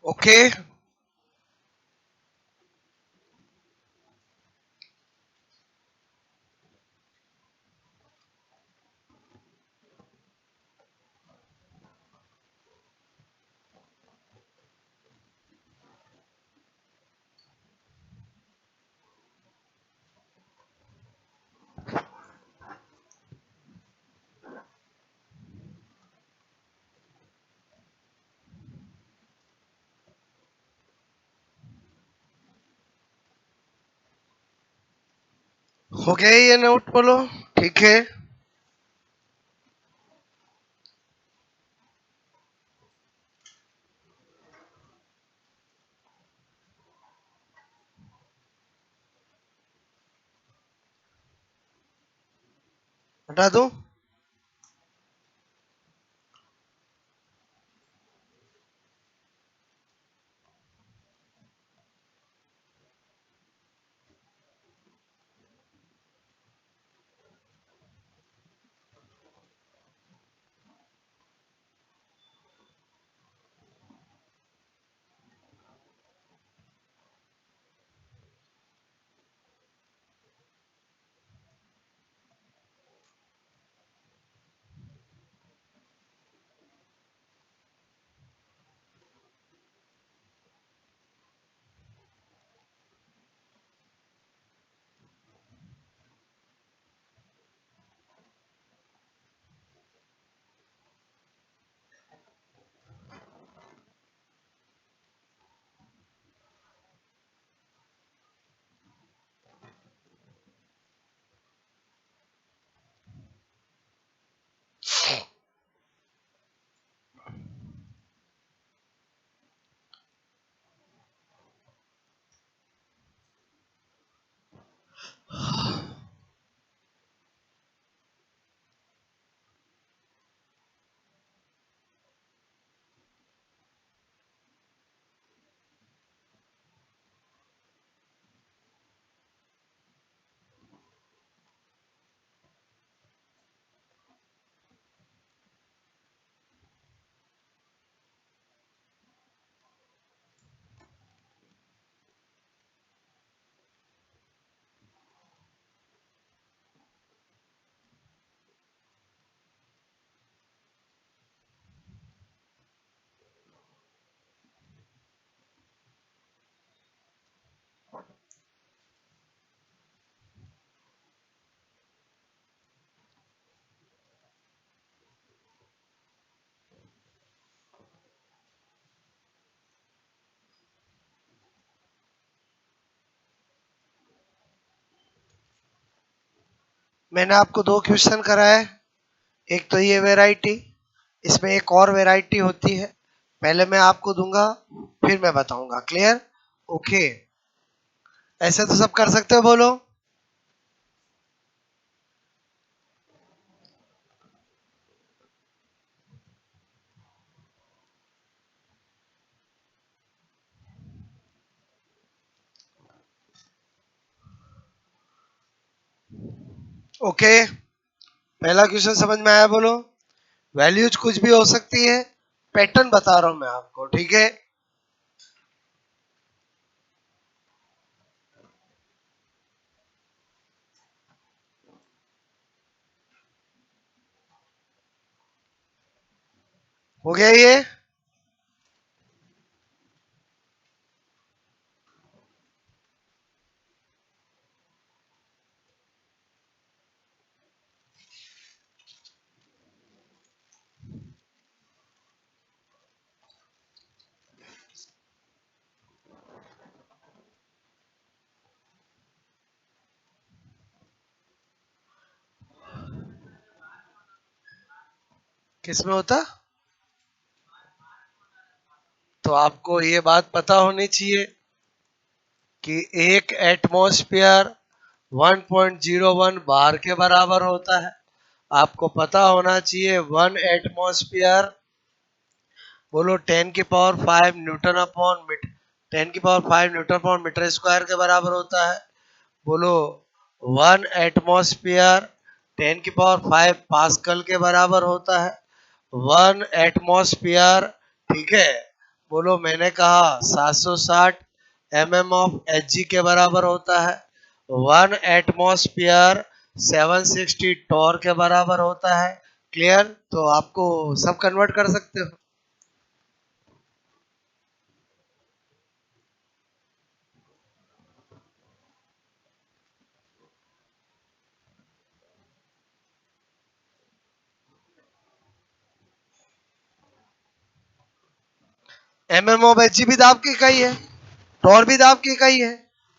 ओके, हो गया ये नोट? बोलो। ठीक है, हटा दूं? मैंने आपको दो क्वेश्चन कराए। एक तो ये वैरायटी, इसमें एक और वैरायटी होती है, पहले मैं आपको दूंगा फिर मैं बताऊंगा। क्लियर? ओके, ऐसे तो सब कर सकते हो, बोलो। ओके, पहला क्वेश्चन समझ में आया, बोलो। वैल्यूज कुछ भी हो सकती है, पैटर्न बता रहा हूं मैं आपको, ठीक है। हो गया ये? किसमें होता? तो आपको ये बात पता होनी चाहिए कि एक एटमॉस्फेयर 1.01 बार के बराबर होता है। आपको पता होना चाहिए 1 एटमॉस्फेयर, बोलो 10 की पावर 5 न्यूटन अपॉन मीटर, 10 की power 5 newton upon metre square के बराबर होता है। बोलो 1 एटमॉस्फेयर 10 की पावर 5 पास्कल के बराबर होता है। 1 एटमॉस्फेयर, ठीक है, बोलो मैंने कहा 760 ऑफ Hg के बराबर होता है। 1 एटमॉस्फेयर 760 टॉर के बराबर होता है। क्लियर? तो आपको सब कन्वर्ट कर सकते हो। ऑफ Hg भी दाब की इकाई है, टॉर भी दाब की इकाई है,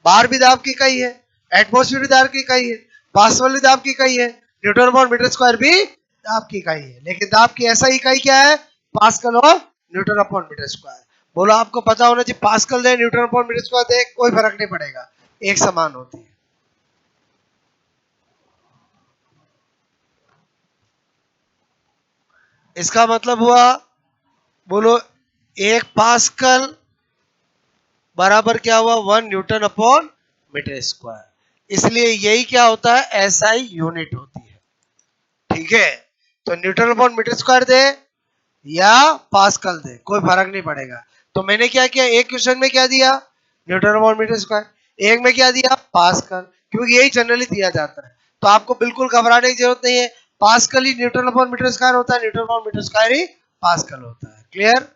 बार भी दाब की इकाई है, एटमॉस्फेयर भी दाब की इकाई है, पास्कल भी दाब की इकाई है, न्यूटन अपॉन मीटर स्क्वायर भी दाब की इकाई है। लेकिन दाब की ऐसा इकाई क्या है? पास्कल और न्यूटन अपॉन मीटर स्क्वायर। बोलो, आपको पता होना चाहिए पास्कल दे न्यूटन अपॉन मीटर स्क्वायर दे, कोई फर्क नहीं पड़ेगा, एक समान होती है। इसका मतलब हुआ, बोलो, एक पास्कल बराबर क्या हुआ? 1 न्यूटन अपॉन मीटर स्क्वायर। इसलिए यही क्या होता है? एसआई यूनिट होती है, ठीक है। तो न्यूटन अपॉन मीटर स्क्वायर दे या पास्कल दे, कोई फर्क नहीं पड़ेगा। तो मैंने क्या किया, एक क्वेश्चन में क्या दिया? न्यूटन अपॉन मीटर स्क्वायर, एक में क्या दिया? पास्कल, क्योंकि यही जनरली दिया जाता है। तो आपको बिल्कुल घबराने की जरूरत नहीं है, पास्कल ही न्यूटन अपॉन मीटर स्क्वायर होता है, न्यूटन अपॉन मीटर स्क्वायर ही पास्कल होता है। क्लियर?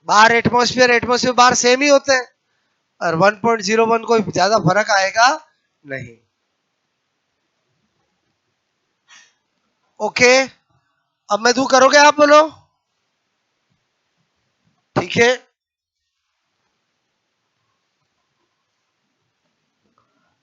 बार एटमॉस्फेयर, एटमॉस्फेयर बार सेम ही होते हैं, और 1.01 कोई ज्यादा फर्क आएगा नहीं। ओके, अब मैं तू करोगे, आप बोलो, ठीक है।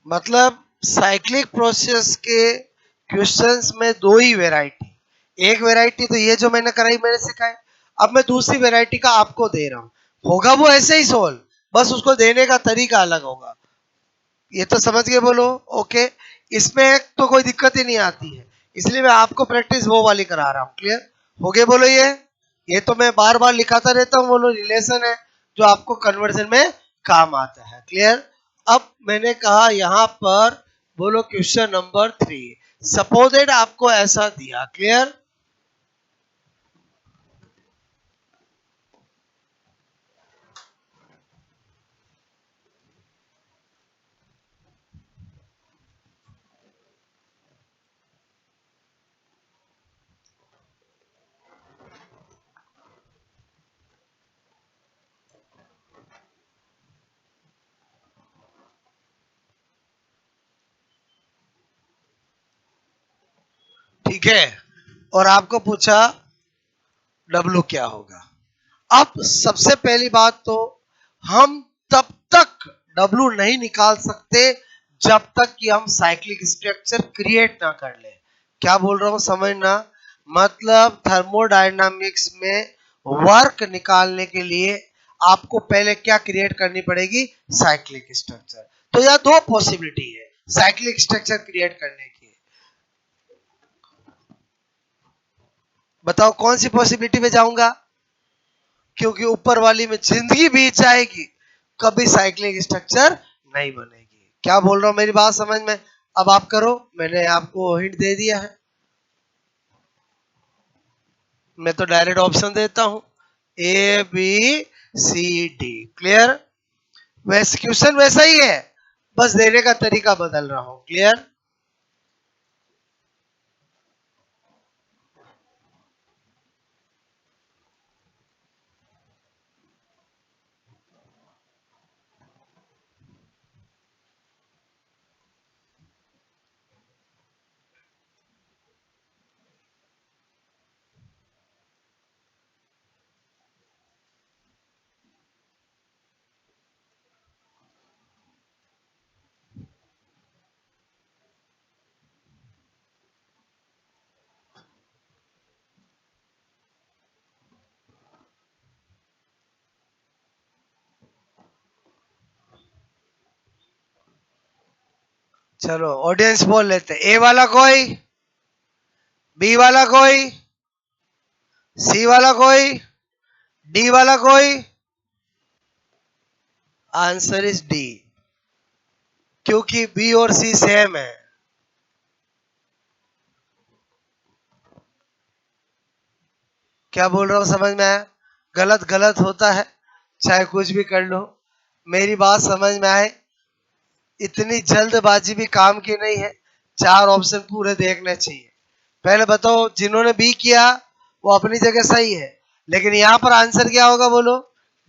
मतलब साइक्लिक प्रोसेस के क्वेश्चंस में दो ही वैरायटी, एक वैरायटी तो ये जो मैंने कराई, मैंने सिखाई, अब मैं दूसरी वैरायटी का आपको दे रहा हूं। होगा वो ऐसे ही सोल्व, बस उसको देने का तरीका अलग होगा। ये तो समझ गए, बोलो। ओके, इसमें तो कोई दिक्कत ही नहीं आती है, इसलिए मैं आपको प्रैक्टिस वो वाली करा रहा हूँ। क्लियर हो गए, बोलो। ये तो मैं बार बार लिखाता रहता हूँ, बोलो, रिलेशन है जो आपको कन्वर्जन में काम आता है। क्लियर? अब मैंने कहा यहां पर, बोलो क्वेश्चन नंबर 3, सपोजेड आपको ऐसा दिया। क्लियर? ठीक है, और आपको पूछा डब्लू क्या होगा। अब सबसे पहली बात तो, हम तब तक डब्लू नहीं निकाल सकते जब तक कि हम साइक्लिक स्ट्रक्चर क्रिएट ना कर ले। क्या बोल रहा हूँ समझना, मतलब थर्मोडायनामिक्स में वर्क निकालने के लिए आपको पहले क्या क्रिएट करनी पड़ेगी, साइक्लिक स्ट्रक्चर। तो यह दो पॉसिबिलिटी है साइक्लिक स्ट्रक्चर क्रिएट करने की। बताओ कौन सी पॉसिबिलिटी में जाऊंगा, क्योंकि ऊपर वाली में जिंदगी बीत जाएगी, कभी साइक्लिक स्ट्रक्चर नहीं बनेगी। क्या बोल रहा हूं मेरी बात समझ में? अब आप करो, मैंने आपको हिंट दे दिया है, मैं तो डायरेक्ट ऑप्शन देता हूं, A B C D. Clear? वैसे क्वेश्चन वैसा ही है, बस देने का तरीका बदल रहा हूं। क्लियर? चलो ऑडियंस बोल लेते, ए वाला कोई, बी वाला कोई, सी वाला कोई, डी वाला कोई? आंसर इज डी, क्योंकि बी और सी सेम है। क्या बोल रहा हूं समझ में आया? गलत गलत होता है, चाहे कुछ भी कर लो, मेरी बात समझ में आए। इतनी जल्दबाजी भी काम की नहीं है, चार ऑप्शन पूरे देखने चाहिए। पहले बताओ, जिन्होंने बी किया वो अपनी जगह सही है, लेकिन यहां पर आंसर क्या होगा बोलो,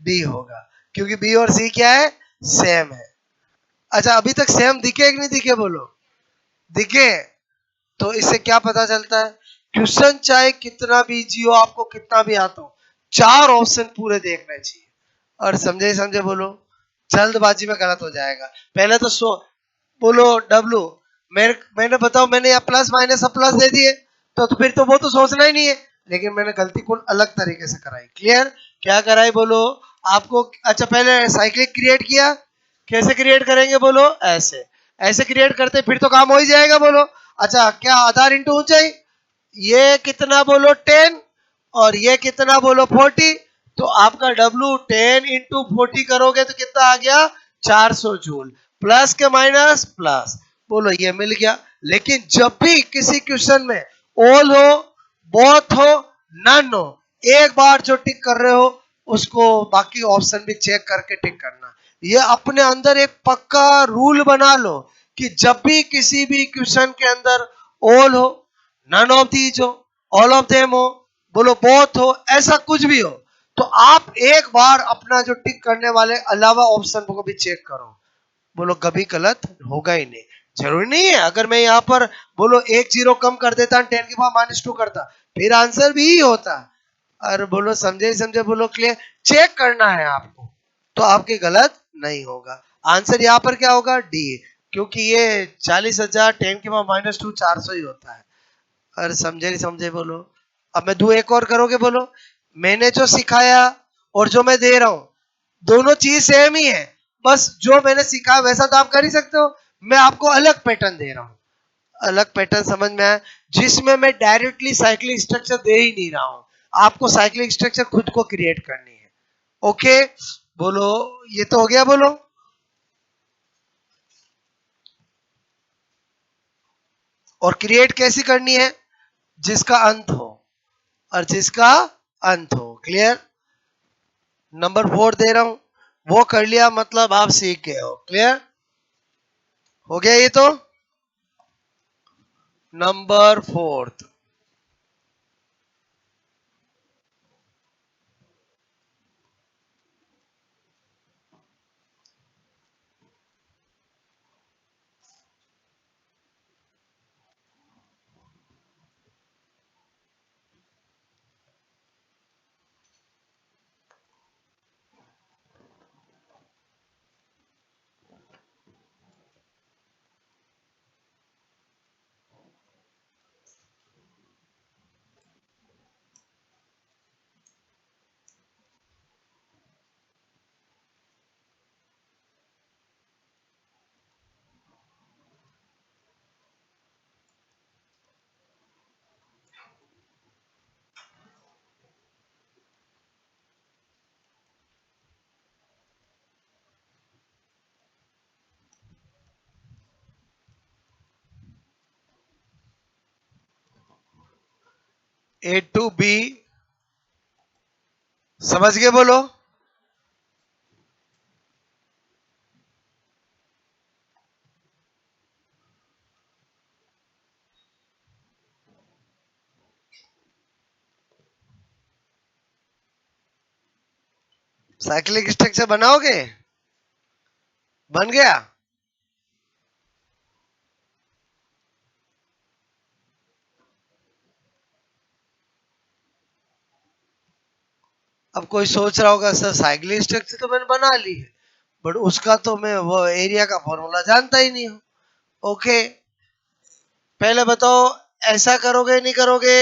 डी होगा, क्योंकि बी और सी क्या है, सेम है। अच्छा अभी तक सेम दिखे कि नहीं दिखे बोलो, दिखे? तो इससे क्या पता चलता है, क्वेश्चन चाहे कितना भी इजी हो, आपको कितना भी आता हो, चार ऑप्शन पूरे देखने चाहिए। और समझे समझे बोलो, जल्दबाजी में गलत हो जाएगा। पहले तो बोलो डब्लू, मैंने बताओ, मैंने यहाँ प्लस माइनस सब प्लस दे दिए, तो फिर तो वो तो सोचना ही नहीं है, लेकिन मैंने गलती को अलग तरीके से कराई। क्लियर? क्या कराई बोलो आपको? अच्छा पहले साइक्लिक क्रिएट किया, कैसे क्रिएट करेंगे बोलो, ऐसे ऐसे क्रिएट करते फिर तो काम हो ही जाएगा बोलो। अच्छा क्या आधार इंटू ऊंचाई, ये कितना बोलो 10, और ये कितना बोलो 40, तो आपका W 10 × 40 करोगे तो कितना आ गया, 400 जूल। प्लस के माइनस प्लस, बोलो ये मिल गया। लेकिन जब भी किसी क्वेश्चन में ऑल हो, बोथ हो, नन हो, एक बार जो टिक कर रहे हो उसको बाकी ऑप्शन भी चेक करके टिक करना। ये अपने अंदर एक पक्का रूल बना लो कि जब भी किसी भी क्वेश्चन के अंदर ऑल हो, नन ऑफ दीज हो, ऑल ऑफ देम हो, बोलो बोथ हो, ऐसा कुछ भी हो, तो आप एक बार अपना जो टिक करने वाले अलावा ऑप्शन को भी चेक करो, बोलो कभी गलत होगा ही नहीं। जरूरी नहीं है अगर मैं यहाँ पर बोलो एक जीरो कम कर देता, 10⁻⁻2 करता, फिर आंसर भी ही होता। और बोलो समझे समझे बोलो, क्लियर? चेक करना है आपको, तो आपके गलत नहीं होगा। आंसर यहाँ पर क्या होगा, डी, क्योंकि ये 40,000 10⁻⁻2 400 ही होता है। अरे समझे नहीं समझे बोलो। अब मैं दू एक और करोगे बोलो, मैंने जो सिखाया और जो मैं दे रहा हूं, दोनों चीज सेम ही है, बस जो मैंने सिखाया वैसा तो आप कर ही सकते हो, मैं आपको अलग पैटर्न दे रहा हूं। अलग पैटर्न समझ में आया, जिसमें मैं डायरेक्टली साइक्लिक स्ट्रक्चर दे ही नहीं रहा हूं, आपको साइक्लिक स्ट्रक्चर खुद को क्रिएट करनी है। ओके बोलो, ये तो हो गया बोलो। और क्रिएट कैसी करनी है, जिसका अंत हो, और जिसका अंत हो। क्लियर? नंबर 4 दे रहा हूं, वो कर लिया मतलब आप सीख गए हो। क्लियर हो गया ये तो। नंबर 4, ए टू बी, समझ गए बोलो। साइक्लिक स्ट्रक्चर बनाओगे? बन गया? अब कोई सोच रहा होगा सर साइक्लिक स्ट्रक्चर तो मैंने बना ली है, बट उसका तो मैं वो एरिया का फॉर्मूला जानता ही नहीं हूँ। ओके, पहले बताओ ऐसा करोगे नहीं करोगे?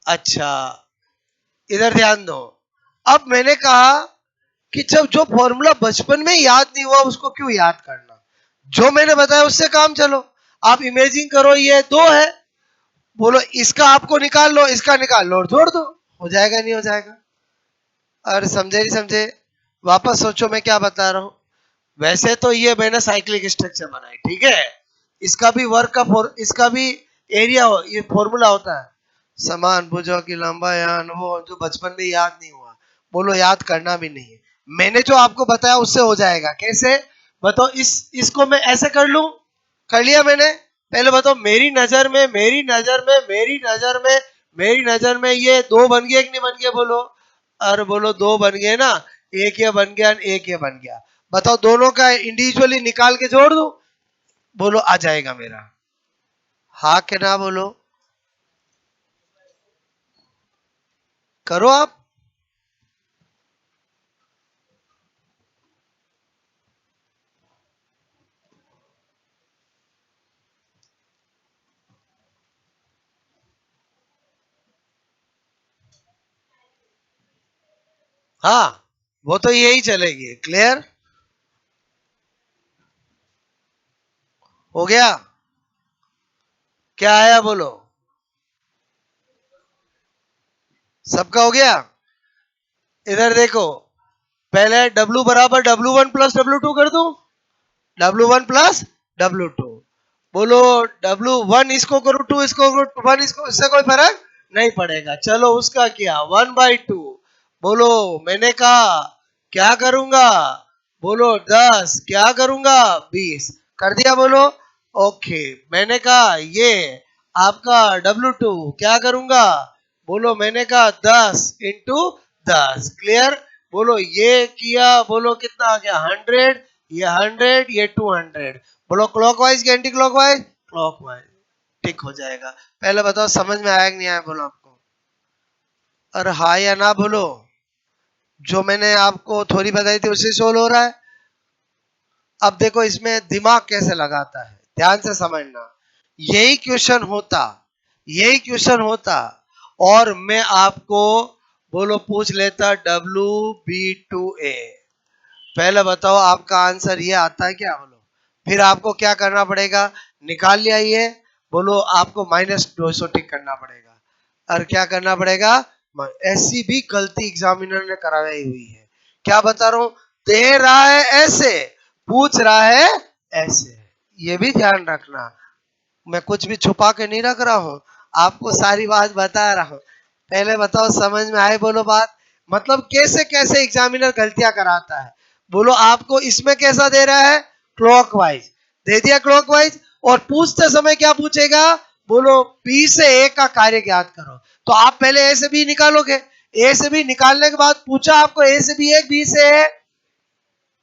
अच्छा, इधर ध्यान दो। अब मैंने कहा कि जब जो फॉर्मूला बचपन में याद नहीं हुआ उसको क्यों याद करना, जो मैंने बताया उससे काम चलो। आप इमेजिन करो ये दो है, बोलो इसका आपको निकाल लो, इसका निकाल लो और जोड़ दो, हो जाएगा नहीं हो जाएगा? और समझे नहीं समझे? वापस सोचो मैं क्या बता रहा हूं। वैसे तो ये मैंने साइक्लिक स्ट्रक्चर बनाई, ठीक है, इसका भी वर्क का इसका भी एरिया ये फॉर्मूला होता है, समान भुजों की लंबाई वो जो बचपन में याद नहीं हुआ, बोलो याद करना भी नहीं है। मैंने जो आपको बताया उससे हो जाएगा। कैसे बताओ? इसको मैं ऐसे कर लूं, कर लिया मैंने। पहले बताओ मेरी नजर में, मेरी नजर में, मेरी नजर में, मेरी नजर में ये दो बन गए कि नहीं बन गए बोलो? अरे बोलो दो बन गए ना, एक ये बन गया, एक ये बन गया। बताओ दोनों का इंडिविजुअली निकाल के जोड़ दो, बोलो आ जाएगा मेरा? हाँ के ना बोलो, करो आप। हाँ, वो तो यही चलेगी। क्लियर हो गया? क्या आया बोलो? सबका हो गया? इधर देखो, पहले W बराबर W1 प्लस W2 कर दूं, W1 प्लस W2, बोलो W1 इसको करो, 2 इसको करो, 1 इसको, इससे कोई फर्क नहीं पड़ेगा। चलो उसका किया 1/2, बोलो मैंने कहा क्या करूंगा, बोलो 10, क्या करूंगा 20, कर दिया बोलो। ओके, मैंने कहा ये आपका W2 क्या करूंगा, बोलो मैंने कहा 10 × 10। क्लियर? बोलो ये किया, बोलो कितना आ गया 100, ये 100, ये 200। बोलो क्लॉकवाइज कि एंटी क्लॉकवाइज? क्लॉकवाइज। टिक हो जाएगा। पहले बताओ समझ में आया कि नहीं आया बोलो आपको? और हाँ या ना बोलो। जो मैंने आपको थोड़ी बताई थी उससे सोल्व हो रहा है। अब देखो इसमें दिमाग कैसे लगाता है, ध्यान से समझना। यही क्वेश्चन होता, यही क्वेश्चन होता और मैं आपको बोलो पूछ लेता WB2A, पहले बताओ आपका आंसर ये आता है क्या बोलो? फिर आपको क्या करना पड़ेगा? निकाल लिया ये, बोलो आपको -200 टिक करना पड़ेगा। और क्या करना पड़ेगा? ऐसी भी गलती एग्जामिनर ने कराई हुई है। क्या बता रहा हूं? दे रहा है ऐसे, पूछ रहा है ऐसे, ये भी ध्यान रखना। मैं कुछ भी छुपा के नहीं रख रहा हूं, आपको सारी बात बता रहा हूं। पहले बताओ समझ में आए बोलो बात? मतलब कैसे कैसे एग्जामिनर गलतियां कराता है। बोलो आपको इसमें कैसा दे रहा है? क्लॉकवाइज दे दिया, क्लॉकवाइज। और पूछते समय क्या पूछेगा? बोलो बी से ए का कार्य ज्ञात करो। तो आप पहले ए से बी निकालोगे, ए से बी निकालने के बाद पूछा आपको ए से बी है, बी से है,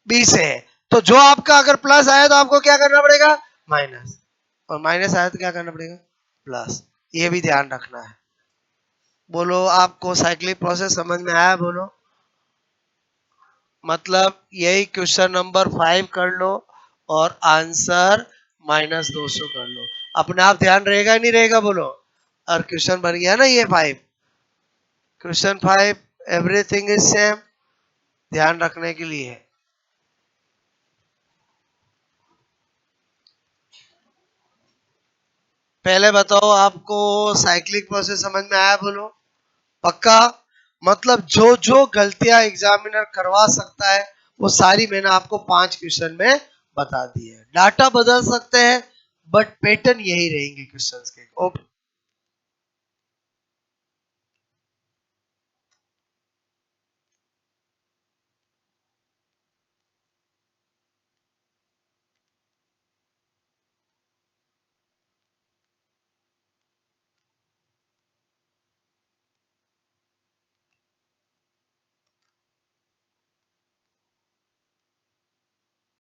बी से है। तो जो आपका अगर प्लस आया तो आपको क्या करना पड़ेगा? माइनस, और माइनस आया तो क्या करना पड़ेगा? प्लस। ये भी ध्यान रखना है। बोलो आपको साइक्लिक प्रोसेस समझ में आया बोलो? मतलब यही क्वेश्चन नंबर 5 कर लो और आंसर -200 कर लो, अपने आप ध्यान रहेगा नहीं रहेगा बोलो? और क्वेश्चन बन गया ना ये 5, क्वेश्चन 5, एवरीथिंग इज सेम, ध्यान रखने के लिए। पहले बताओ आपको साइक्लिक प्रोसेस समझ में आया बोलो? पक्का? मतलब जो जो गलतियां एग्जामिनर करवा सकता है वो सारी मैंने आपको 5 क्वेश्चन में बता दी है। डाटा बदल सकते हैं बट पैटर्न यही रहेंगे क्वेश्चंस के। ओके।